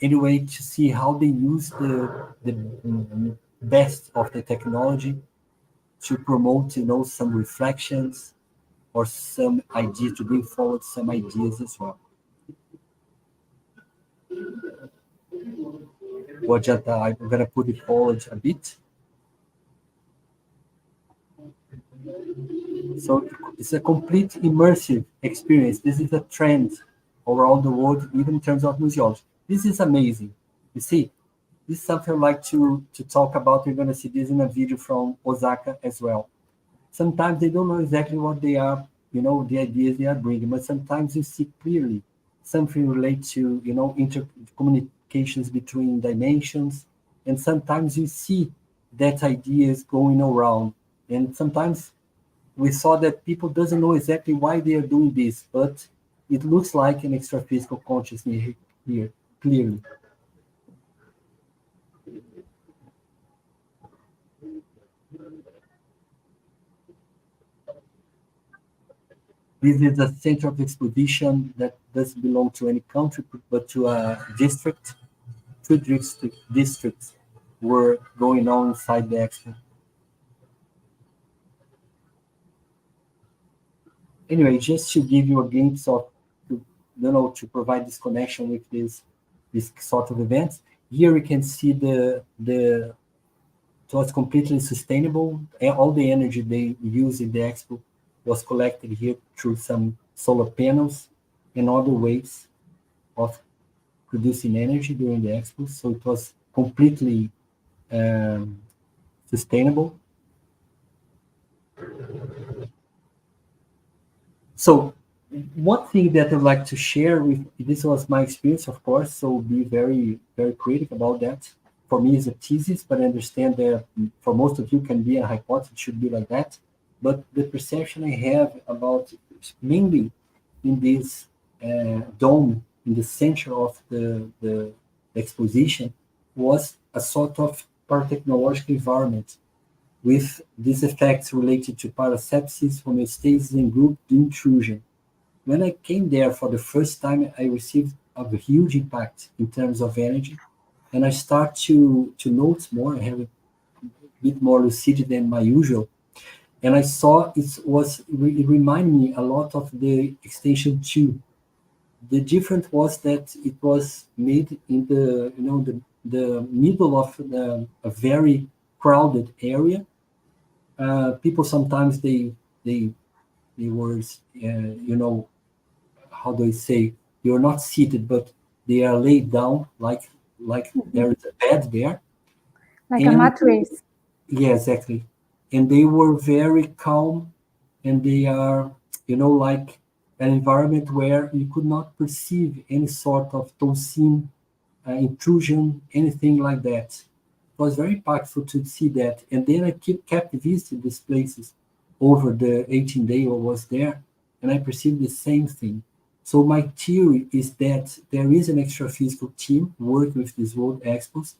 anyway, to see how they use the best of the technology to promote, some reflections or some ideas, to bring forward some ideas as well. I'm going to put it forward a bit. So it's a complete immersive experience. This is a trend around the world, even in terms of museology. This is amazing. You see, this is something I'd like to talk about. You're going to see this in a video from Osaka as well. Sometimes they don't know exactly what they are, the ideas they are bringing, but sometimes you see clearly something related to, intercommunications between dimensions, and sometimes you see that idea is going around, and sometimes we saw that people doesn't know exactly why they are doing this, but it looks like an extra-physical consciousness here, clearly. This is a center of exposition that doesn't belong to any country, but to a district. 2 districts were going on inside the expo. Anyway, just to give you a glimpse of, to provide this connection with this this sort of events. Here we can see it was completely sustainable. All the energy they use in the expo was collected here through some solar panels and other ways of producing energy during the expo. So it was completely sustainable. So one thing that I'd like to share with, this was my experience, of course, so be very, very critical about that. For me, it's a thesis, but I understand that for most of you can be a hypothesis, it should be like that. But the perception I have about, mainly in this dome, in the center of the exposition, was a sort of paratechnological environment with these effects related to parasepsis, homeostasis, and group intrusion. When I came there for the first time, I received a huge impact in terms of energy, and I start to notice more. I have a bit more lucidity than my usual, and I saw it reminded me a lot of the extension 2. The difference was that it was made in the middle of a very crowded area. People sometimes they were how do I say, you're not seated, but they are laid down like there is a bed there. Like a mattress. Yeah, exactly. And they were very calm, and they are like an environment where you could not perceive any sort of toxin intrusion, anything like that. It was very impactful to see that. And then I kept visiting these places over the 18 days I was there, and I perceived the same thing. So my theory is that there is an extra-physical team working with these World Expos.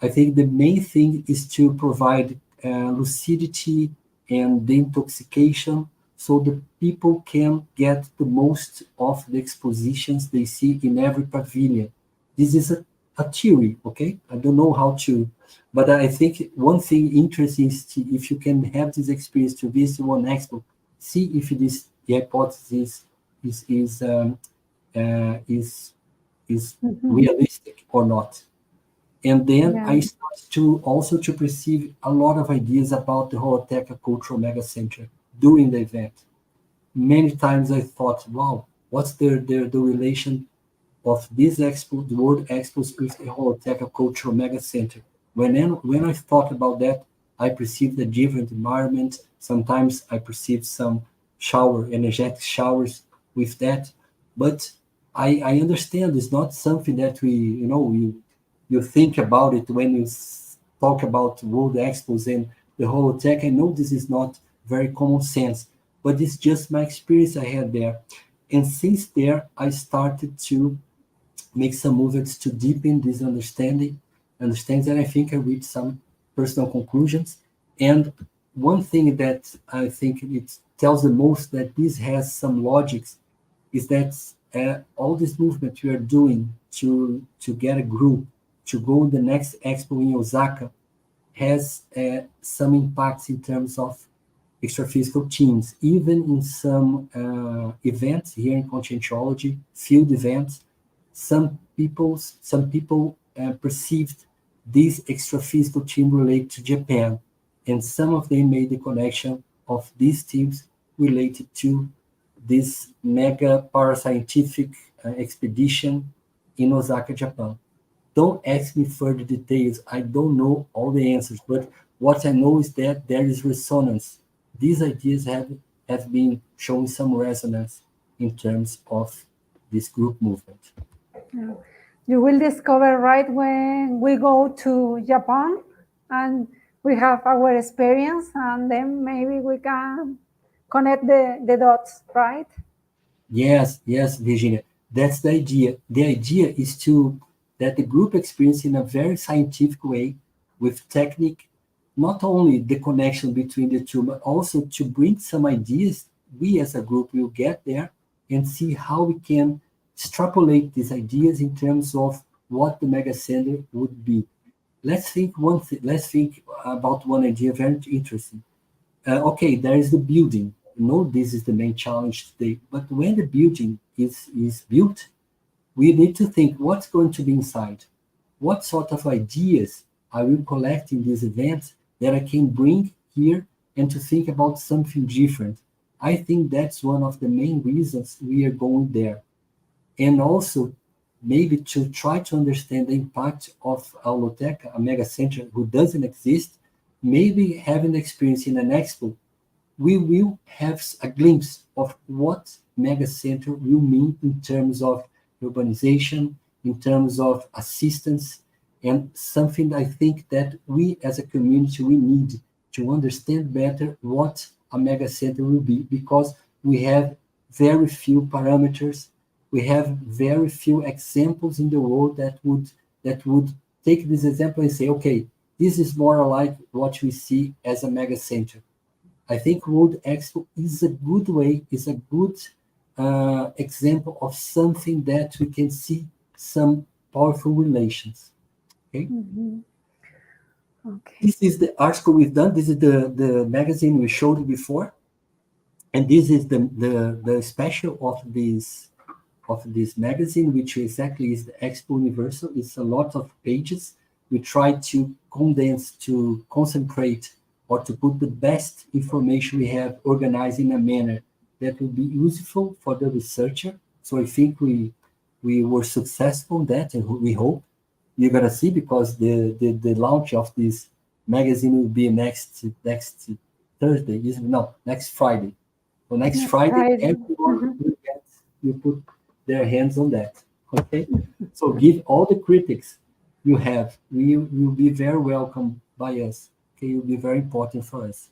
I think the main thing is to provide lucidity and deintoxication so the people can get the most of the expositions they see in every pavilion. This is a theory, okay? I don't know how to, but I think one thing interesting is if you can have this experience to visit one expo, see if this hypothesis is realistic or not. And then I start to also to perceive a lot of ideas about the Holotheca Cultural MegaCenter during the event. Many times I thought, wow, what's the relation of this expo, the World Expos, with the Holotheca Cultural MegaCenter? When I thought about that, I perceived a different environment. Sometimes I perceived some energetic showers with that. But I understand it's not something that you think about it when you talk about World Expos and the Holotheca. I know this is not very common sense, but it's just my experience I had there. And since there, I started to make some movements to deepen this understanding, and I think I reached some personal conclusions. And one thing that I think it tells the most that this has some logics is that all this movement we are doing to get a group to go the next expo in Osaka has some impacts in terms of extra-physical teams. Even in some events here in conscientiology, field events, some people perceived this extra-physical team related to Japan, and some of them made the connection of these teams related to this mega parascientific expedition in Osaka, Japan. Don't ask me further details. I don't know all the answers, but what I know is that there is resonance. These ideas have been showing some resonance in terms of this group movement. Yeah. You will discover right when we go to Japan and we have our experience, and then maybe we can connect the dots, right? Yes, Virginia. That's the idea. The idea is that the group experience in a very scientific way with technique, not only the connection between the two, but also to bring some ideas. We as a group will get there and see how we can extrapolate these ideas in terms of what the mega center would be. Let's think about one idea very interesting. Okay, there is the building. This is the main challenge today. But when the building is built, we need to think what's going to be inside. What sort of ideas I will collect in this event that I can bring here and to think about something different. I think that's one of the main reasons we are going there. And also, maybe to try to understand the impact of Holotheca, a mega center who doesn't exist, maybe having experience in an expo, we will have a glimpse of what mega center will mean in terms of urbanization, in terms of assistance, and something I think that we as a community, we need to understand better what a mega center will be, because we have very few parameters, we have very few examples in the world that would take this example and say, okay, this is more like what we see as a mega center. I think World Expo is a good way, is a good example of something that we can see some powerful relations. Okay. Mm-hmm. Okay. This is the article we've done. This is the magazine we showed you before, and this is the special of this magazine, which exactly is the Expo Universal. It's a lot of pages. We try to condense, to concentrate, or to put the best information we have organized in a manner that will be useful for the researcher. So I think we were successful in that, and we hope you're gonna see, because the launch of this magazine will be next Thursday, next Friday. So next Friday, everyone will put their hands on that. Okay, so give all the critics you have. We will be very welcome by us. Okay, it will be very important for us.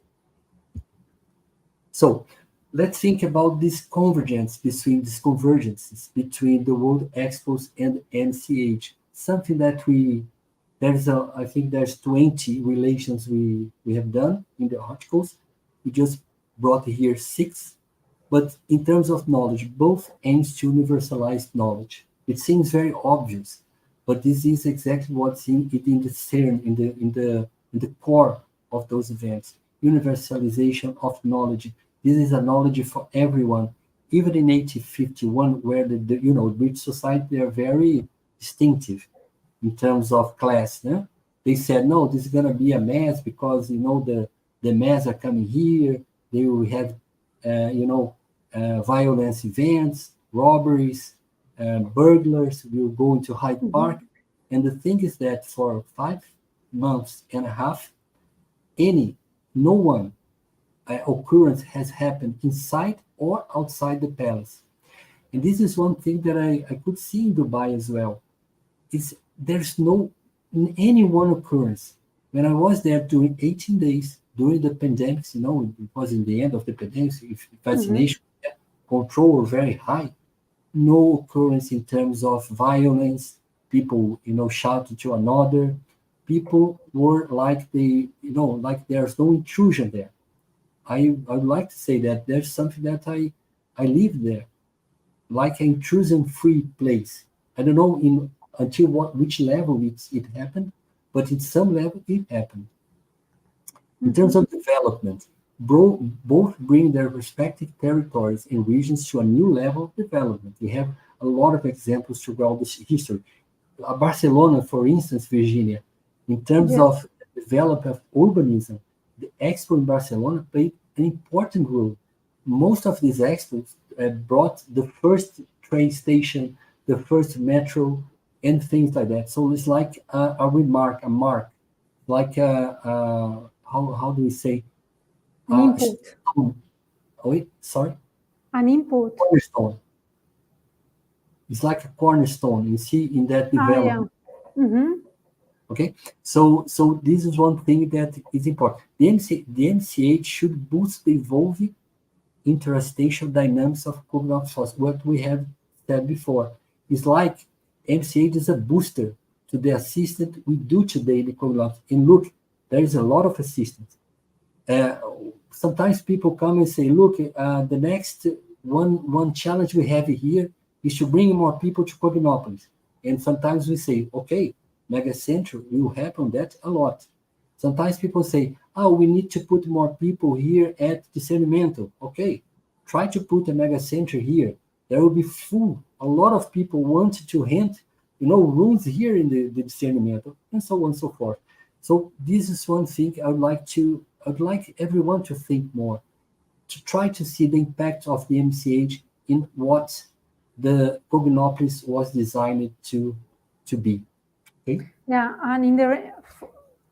So let's think about this convergences between the World Expos and MCH. Something that I think there's 20 relations we have done in the articles. We just brought here 6. But in terms of knowledge, both aims to universalize knowledge. It seems very obvious, but this is exactly what's in the CERN, in the core of those events. Universalization of knowledge. This is a knowledge for everyone. Even in 1851, where the British society, they are very distinctive in terms of class. No? They said, no, this is going to be a mess because, the mass are coming here. They will have, violence events, robberies, burglars will go into Hyde Park. And the thing is that for 5 months and a half, no one occurrence has happened inside or outside the palace. And this is one thing that I could see in Dubai as well. There's no any one occurrence. When I was there during 18 days, during the pandemics, it was in the end of the pandemic, if vaccination control were very high, no occurrence in terms of violence, people, shouting to another. People were like like there's no intrusion there. I would like to say that there's something that I live there, like an intrusion-free place. I don't know until which level it happened, but at some level it happened. In terms of development, both bring their respective territories and regions to a new level of development. We have a lot of examples throughout this history. Barcelona, for instance, Virginia, in terms of development of urbanism, the Expo in Barcelona played an important role. Most of these expos brought the first train station, the first metro, and things like that. So it's like a mark, like how do we say? An input. Sorry? An input. Cornerstone. It's like a cornerstone, you see, in that development. Okay, so this is one thing that is important. The MCH should boost the evolving interspatial dynamics of cognitive force. What we have said before is like MCH is a booster to the assistance we do today in the cognitive. And look, there is a lot of assistance. Sometimes people come and say, look, the next one challenge we have here is to bring more people to Cognopolis. And sometimes we say, okay, mega center will help on that a lot. Sometimes people say, we need to put more people here at Discernimento. Okay, try to put a mega center here there will be full. A lot of people want to hint, rooms here in the discernment, and so on and so forth. So this is one thing I'd like everyone to think more, to try to see the impact of the MCH in what the Cognopolis was designed to be. Okay? Yeah, and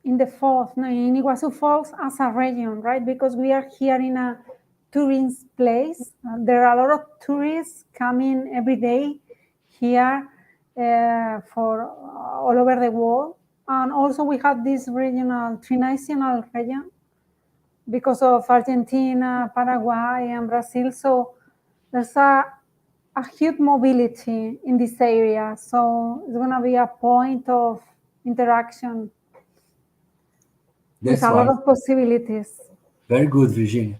in the falls, no, in Iguazu Falls as a region, right? Because we are here in a tourist place. There are a lot of tourists coming every day here for all over the world. And also we have this regional, trinational region because of Argentina, Paraguay, and Brazil. So there's a huge mobility in this area. So it's going to be a point of interaction with a lot of possibilities. Very good, Virginia.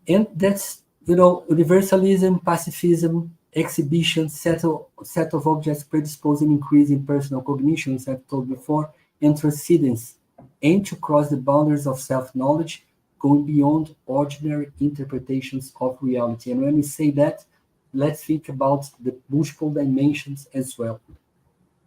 And that's, universalism, pacifism, exhibition, set of objects predisposing increasing personal cognition, as I've told before, and transcendence, aim to cross the boundaries of self-knowledge, going beyond ordinary interpretations of reality. And when we say that, let's think about the multiple dimensions as well.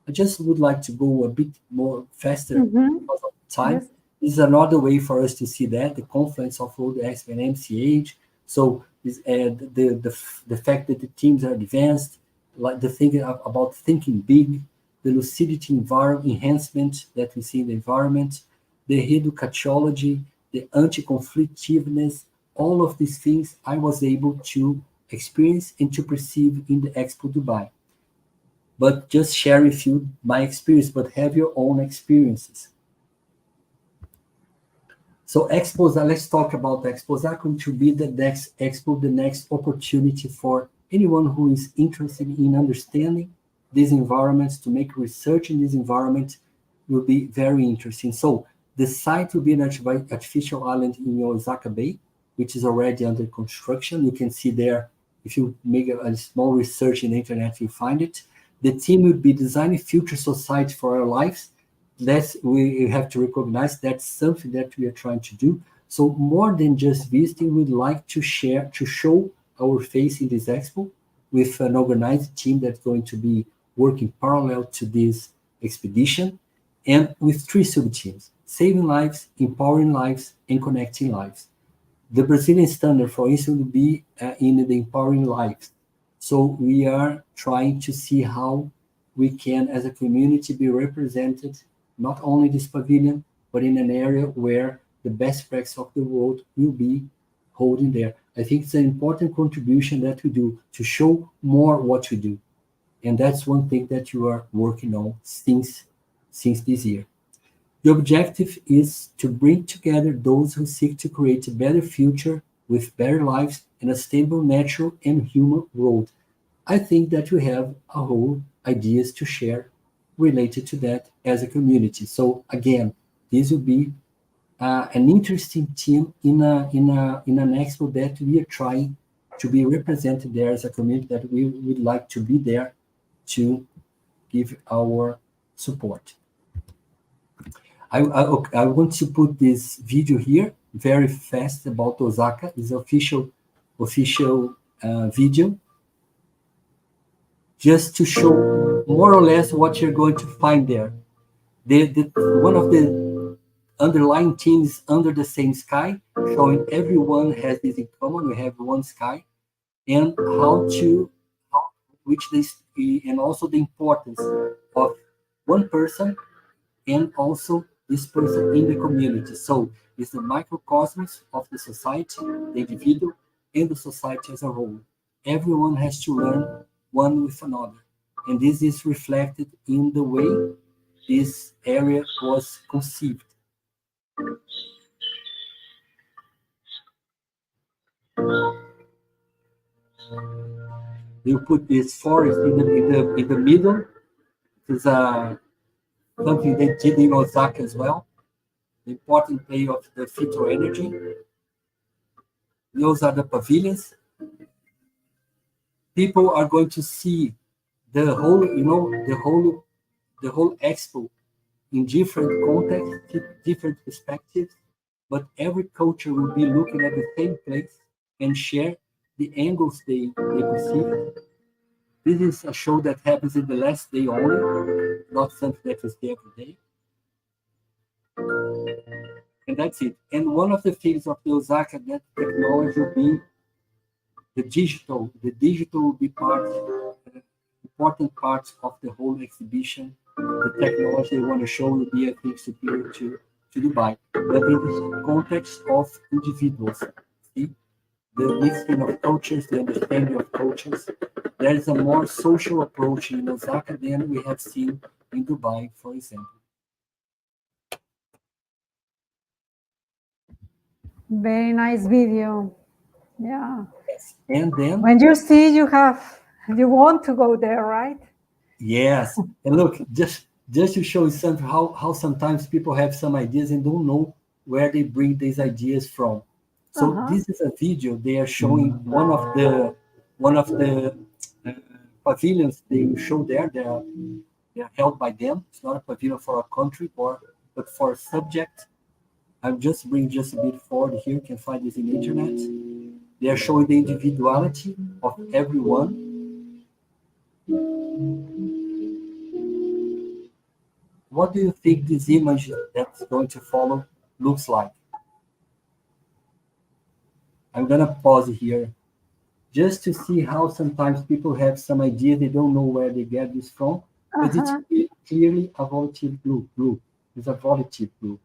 I just would like to go a bit more faster because of time. Yes. This is another way for us to see that, the confluence of World Expo and MCH. So the fact that the teams are advanced, like the thing about thinking big, the lucidity enhancement that we see in the environment, the educatiology, the anti-conflictiveness, all of these things I was able to experience and to perceive in the Expo Dubai. But just share with you my experience, but have your own experiences. So expos, let's talk about expos. Are going to be the next expo, the next opportunity for anyone who is interested in understanding these environments, to make research in this environment will be very interesting. So the site will be an artificial island in Osaka Bay, which is already under construction. You can see there, if you make a small research in the internet, you'll find it. The team will be designing future society for our lives. We have to recognize that's something that we are trying to do. So more than just visiting, we'd like to show our face in this expo with an organized team that's going to be working parallel to this expedition, and with 3 sub-teams: saving lives, empowering lives, and connecting lives. The Brazilian standard, for instance, will be in the empowering lives. So we are trying to see how we can, as a community, be represented not only this pavilion, but in an area where the best practice of the world will be holding there. I think it's an important contribution that we do to show more what we do. And that's one thing that you are working on since this year. The objective is to bring together those who seek to create a better future with better lives in a stable, natural, and human world. I think that we have a whole ideas to share related to that as a community. So again, this will be an interesting team in an expo that we are trying to be represented there as a community, that we would like to be there to give our support. I want to put this video here very fast about Osaka. It's official video, just to show more or less what you're going to find there. One of the underlying themes under the same sky, showing everyone has this in common. We have one sky, and and also the importance of one person, and also this person in the community. So it's the microcosmos of the society, the individual, and the society as a whole. Everyone has to learn one with another. And this is reflected in the way this area was conceived. You put this forest in the middle. It's something they did in Osaka as well. The important play of the phytoenergy. Those are the pavilions. People are going to see the whole expo in different contexts, different perspectives, but every culture will be looking at the same place and share the angles they perceive. This is a show that happens in the last day only, not something that is there every day. And that's it. And one of the things of the Osaka that technology will be the digital. The digital will be important part of the whole exhibition. The technology they want to show will be, I think, superior to Dubai. But in the context of individuals, see, the mixing of cultures, the understanding of cultures, there is a more social approach in Osaka than we have seen in Dubai, for example. Very nice video. Yeah. Yes. And then when you see you want to go there, right? Yes. And look, just to show something how sometimes people have some ideas and don't know where they bring these ideas from. So this is a video they are showing one of the pavilions they show there. They are held by them. It's not a pavilion for a country but for a subject. I'll just bring just a bit forward here. You can find this in the internet. They are showing the individuality of everyone. What do you think this image that's going to follow looks like? I'm going to pause here just to see how sometimes people have some idea. They don't know where they get this from, but it's clearly a volatile blue. It's a volatile blue.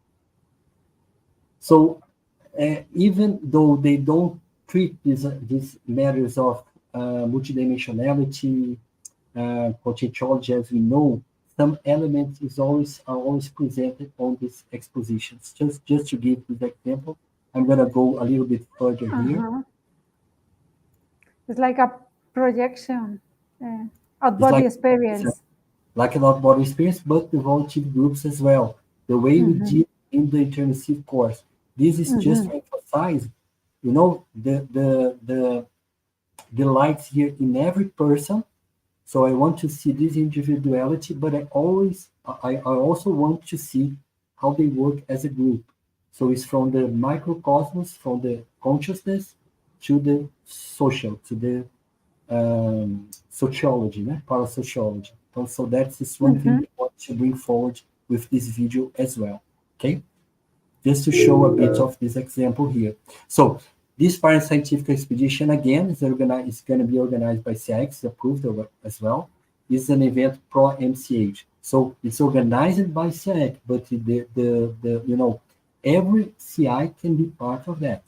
So even though they don't treat these matters of multidimensionality, potentiality as we know, some elements are always presented on these expositions. Just to give this example, I'm going to go a little bit further here. It's like a projection, out-body experience. Like an out-body experience, but the volatile groups as well. The way we did in the intermissive course. This is just to emphasize, the lights here in every person. So I want to see this individuality, but I also want to see how they work as a group. So it's from the microcosmos, from the consciousness to the social, to the sociology, parasociology. So that's one thing I want to bring forward with this video as well. Okay, just to show a bit of this example here. So this parascientific expedition, again, is going to be organized by CIX, approved as well. It's an event pro-MCH. So it's organized by CIX, but every CI can be part of that.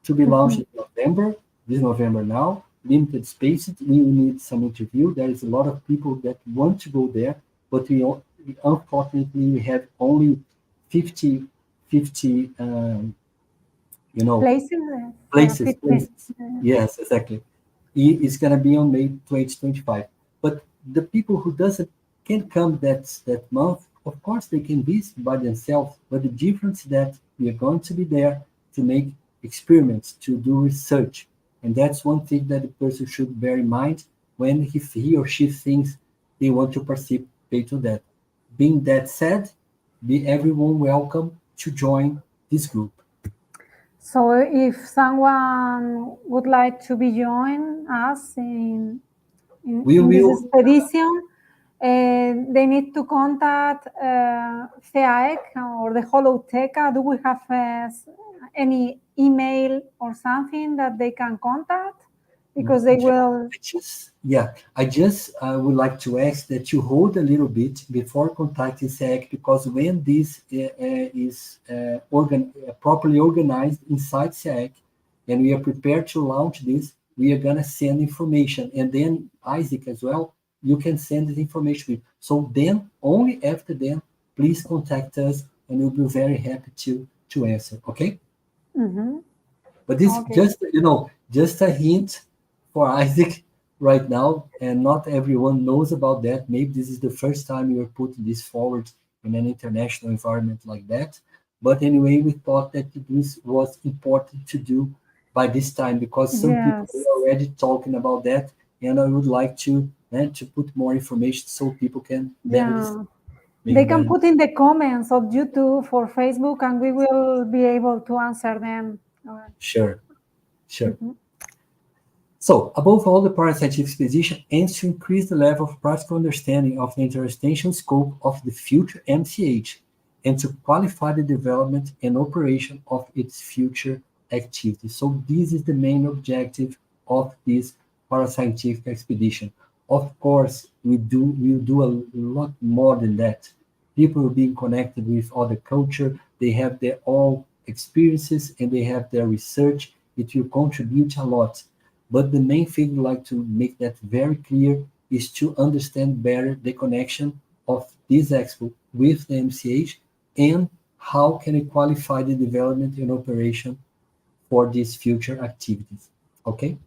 To be launched in November, this November now, limited spaces, we will need some interview. There is a lot of people that want to go there, but unfortunately, we have only 50 places. Yes, exactly. It's going to be on May 2025. But the people who can't come that month, of course, they can visit by themselves. But the difference is that we are going to be there to make experiments, to do research. And that's one thing that the person should bear in mind when he or she thinks they want to participate to that. Being that said, be everyone welcome to join this group. So if someone would like to be join us in this expedition, they need to contact CAEC or the Holotheca. Do we have any email or something that they can contact? Because they will... I would like to ask that you hold a little bit before contacting CIEC, because when this is properly organized inside CIEC and we are prepared to launch this, we are going to send information. And then Isaac as well, you can send this information. So then, only after then, please contact us and we'll be very happy to answer, okay? But this just a hint for Isaac right now, and not everyone knows about that. Maybe this is the first time you are putting this forward in an international environment like that. But anyway, we thought that this was important to do by this time, because some people are already talking about that, and I would like to put more information so people can they can put in the comments of YouTube or Facebook, and we will be able to answer them. Sure. So, above all, the parascientific expedition aims to increase the level of practical understanding of the intervention scope of the future MCH and to qualify the development and operation of its future activities. So, this is the main objective of this parascientific expedition. Of course, we'll do a lot more than that. People will be connected with other culture. They have their own experiences and they have their research. It will contribute a lot. But the main thing I'd like to make that very clear is to understand better the connection of this expo with the MCH and how can it qualify the development and operation for these future activities. Okay?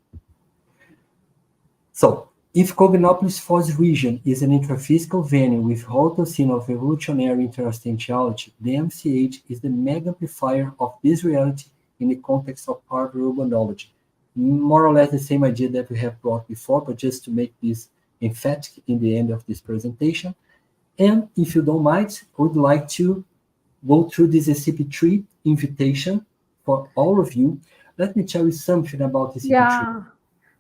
So, if Cognopolis Foz region is an intraphysical venue with Holocene of evolutionary interstitiality, the MCH is the mega amplifier of this reality in the context of powerful urbanology. More or less the same idea that we have brought before, but just to make this emphatic in the end of this presentation. And if you don't mind, I would like to go through this SCP-3 invitation for all of you. Let me tell you something about SCP-3. Yeah,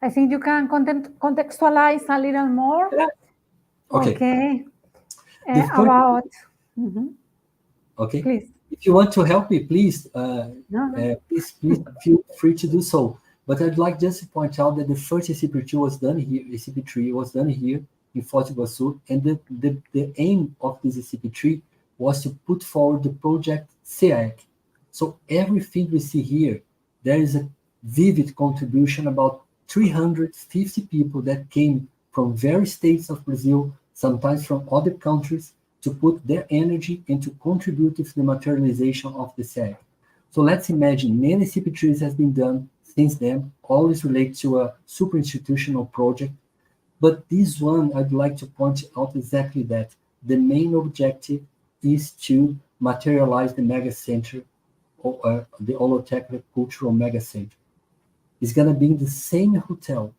I think you can contextualize a little more. Yeah. Okay. About. Okay. Please. If you want to help me, please, please feel free to do so. But I'd like just to point out that the first SCP-3 was done here. SCP-3 was done here in Foz do Iguaçu, and the aim of this SCP-3 was to put forward the project SEAC. So everything we see here, there is a vivid contribution about 350 people that came from various states of Brazil, sometimes from other countries, to put their energy and to contribute to the materialization of the SEAC. So let's imagine many SCP-3s has been done since then, always relate to a super institutional project. But this one, I'd like to point out exactly that. The main objective is to materialize the MegaCenter, the Holotheca Cultural MegaCenter. It's going to be in the same hotel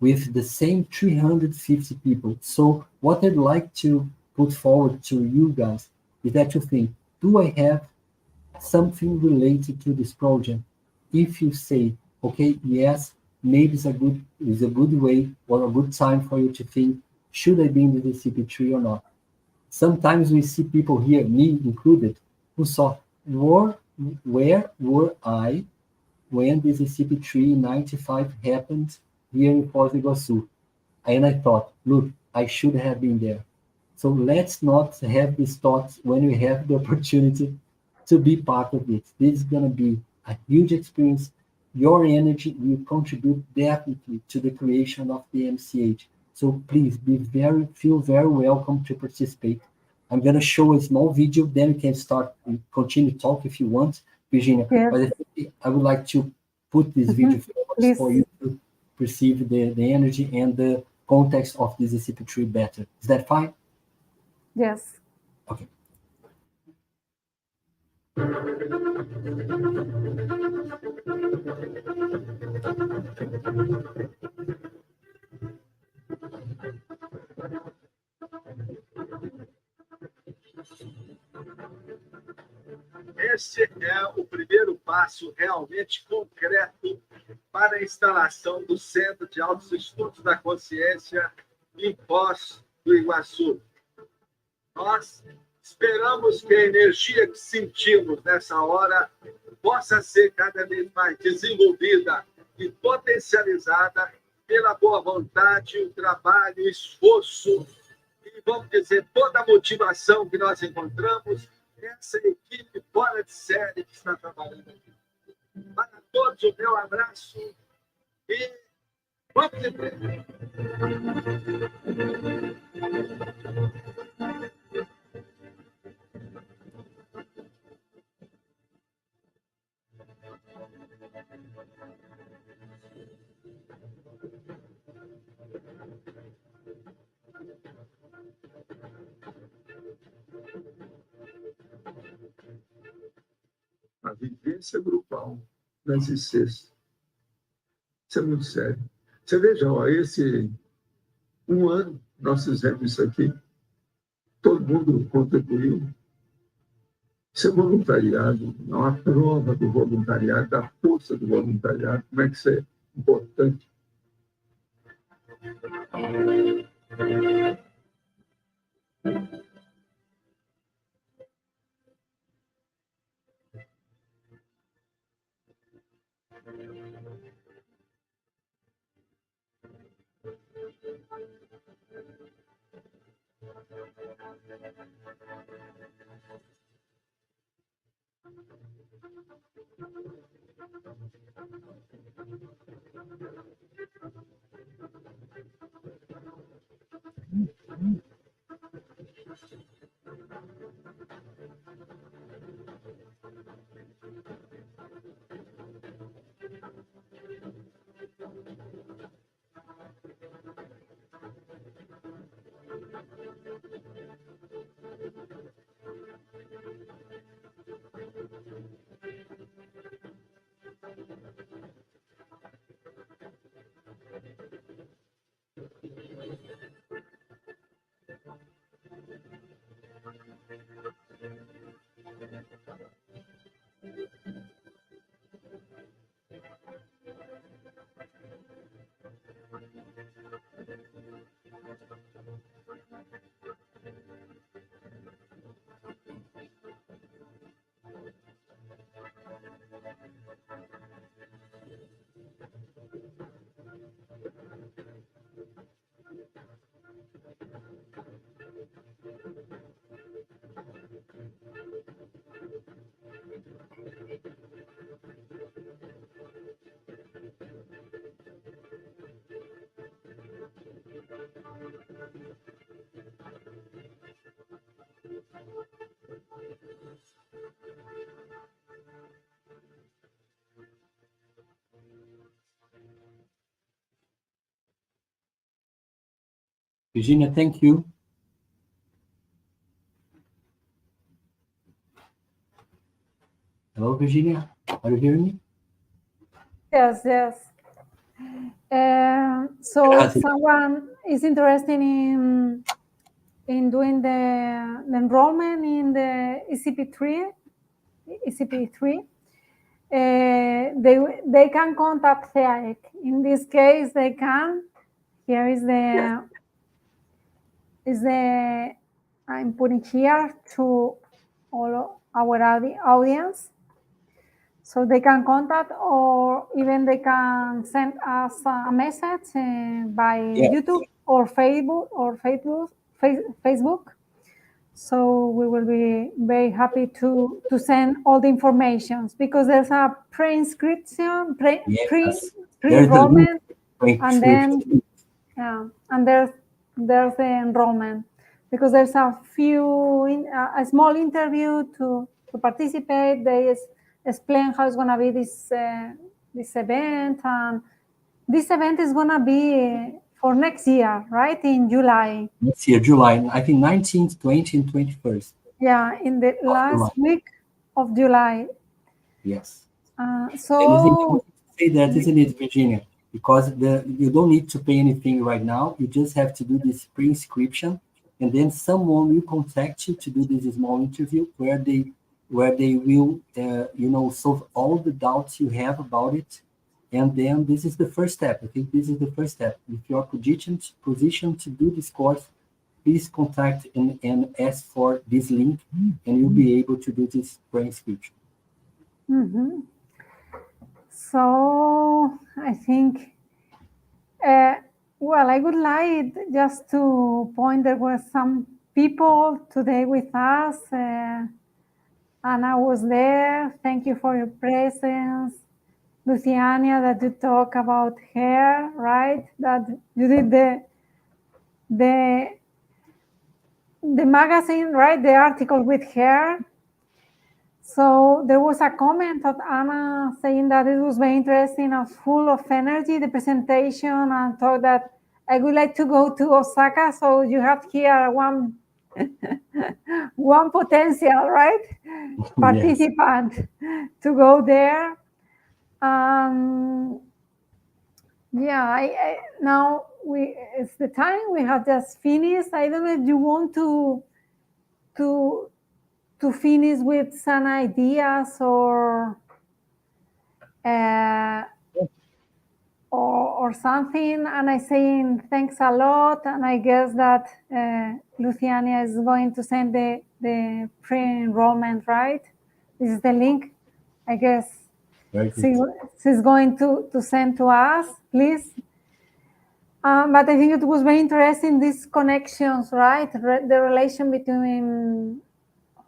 with the same 350 people. So what I'd like to put forward to you guys is that you think, do I have something related to this project? If you say, okay, yes, maybe it's a good way or a good time for you to think, should I be in the SCP-3 or not? Sometimes we see people here, me included, who saw, where were I when this SCP-3 in 95 happened here in Foz do Iguaçu? And I thought, look, I should have been there. So let's not have these thoughts when we have the opportunity to be part of it. This is going to be a huge experience. Your energy will contribute definitely to the creation of the MCH. So please feel very welcome to participate. I'm going to show a small video, then we can start and continue talk if you want, Virginia. Yeah. But I would like to put this video forward for you to perceive the energy and the context of this SCP-3 better. Is that fine? Yes. Okay. Esse é o primeiro passo realmente concreto para a instalação do Centro de Altos Estudos da Consciência em Foz do Iguaçu. Nós esperamos que a energia que sentimos nessa hora possa ser cada vez mais desenvolvida e potencializada pela boa vontade, o trabalho, o esforço e, vamos dizer, toda a motivação que nós encontramos essa equipe fora de série que está trabalhando aqui. Para todos, o meu abraço e vamos de frente. A vivência grupal das ICs. Isso é muito sério. Você veja, ó, um ano nós fizemos isso aqui, todo mundo contribuiu. Isso é voluntariado, é uma prova do voluntariado, da força do voluntariado, como é que isso é importante Virginia, thank you. Hello, Virginia. Are you hearing me? Yes, yes. So if someone is interested in doing the enrollment in the ECP3, they can contact CEAEC. In this case, they can. Here is the I'm putting here to all our audience. So they can contact, or even they can send us a message by YouTube or Facebook. So we will be very happy to send all the information, because there's a pre-inscription, pre-enrollment, and then and there's the enrollment, because there's a small interview to participate. They explain how it's going to be this event, and this event is going to be for next year, right, in July. Next year, July, I think 19th, 20th, and 21st. Yeah, in the last week of July. Yes. So say that, isn't it, Virginia? Because you don't need to pay anything right now. You just have to do this pre-inscription, and then someone will contact you to do this small interview where they will solve all the doubts you have about it. And then this is the first step. I think this is the first step. If you are positioned to do this course, please contact and ask for this link, and you'll be able to do this pre-inscription. So I think, well, I would like just to point there were some people today with us, and I was there. Thank you for your presence. Luciania, that you talk about hair, right? That you did the magazine, right? The article with hair. So there was a comment of Anna saying that it was very interesting and full of energy, the presentation, and thought that I would like to go to Osaka. So you have here one potential, right? Participant to go there. Yeah, now it's the time we have just finished. I don't know if you want to finish with some ideas or or something, and I saying thanks a lot, and I guess that Luciania is going to send the pre-enrollment, right? This is the link, I guess. She's going to send to us, please. But I think it was very interesting, these connections, right? The relation between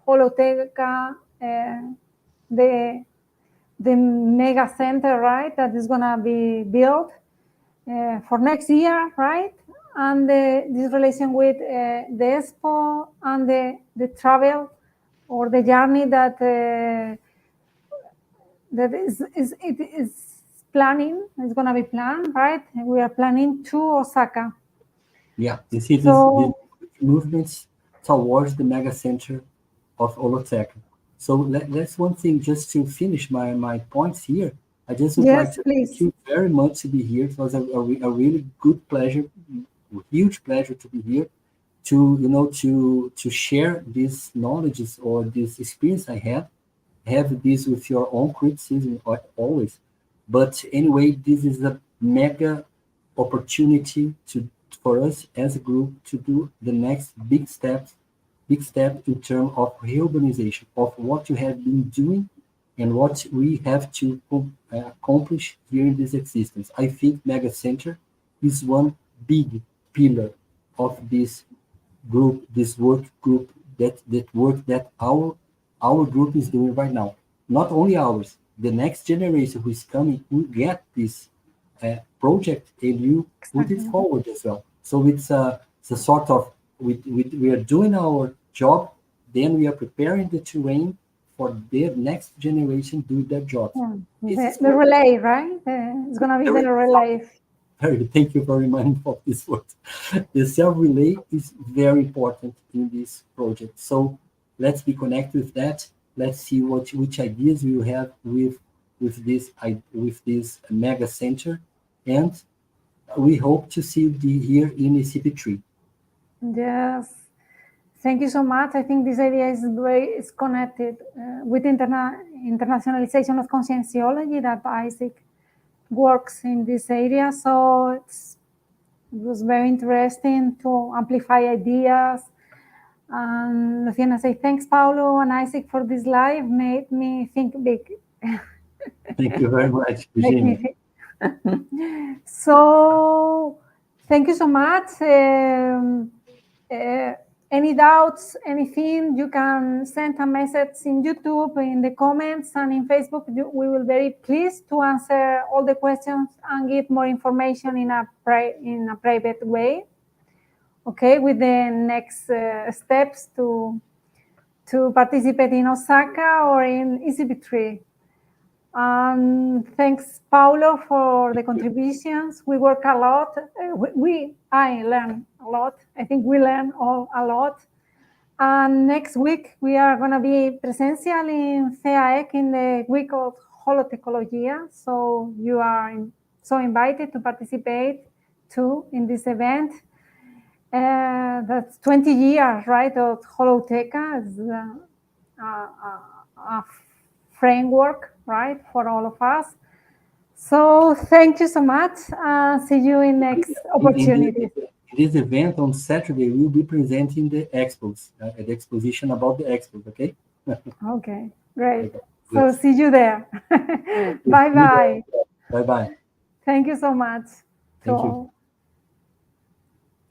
Holotheca, the MegaCenter, right? That is gonna be built for next year, right? And this relation with the Expo and the travel or the journey that it is planning. It's gonna be planned, right? We are planning to Osaka. Yeah, you see these movements towards the MegaCenter of Holotheca. So that's one thing, just to finish my points here. I just would like to thank you very much to be here. It was a really good pleasure, huge pleasure to be here, to share these knowledges or this experience I have this with your own criticism always. But anyway, this is a mega opportunity for us as a group to do the next big step in terms of reurbanization of what you have been doing and what we have to accomplish here in this existence. I think MegaCenter is one big pillar of this group, this work group, that work that our group is doing right now. Not only ours, the next generation who is coming will get this project, and you put it forward as well. So it's a sort of, we are doing our job, then we are preparing the terrain for the next generation do their job. Yeah. The relay, right? It's going to be the relay. Thank you for reminding me of this word. The self-relay is very important in this project. So let's be connected with that. Let's see which ideas you have with this MegaCenter, and we hope to see you here in CP3. Yes. Thank you so much. I think this idea is connected with internationalization of conscientiology that Isaac works in this area. So it was very interesting to amplify ideas. And Luciana say, thanks, Paulo and Isaac, for this live. Made me think big. Thank you very much, Virginia. So thank you so much. Any doubts, anything, you can send a message in YouTube, in the comments, and in Facebook. We will be very pleased to answer all the questions and give more information in a private way. Okay, with the next steps to participate in Osaka or in ECB3. Thanks, Paulo, for the contributions. We work a lot. I learn a lot. I think we learn a lot. And next week, we are going to be presential in CEAEC in the week of Holotecologia. So you are so invited to participate too in this event. That's 20 years, right, of Holotheca as a framework, right, for all of us. So thank you so much. See you in next opportunity. In this event on Saturday, we'll be presenting the expos, the exposition about the expos, okay? Okay, great. So see you there. Bye-bye. Bye-bye. Thank you so much. Thank you.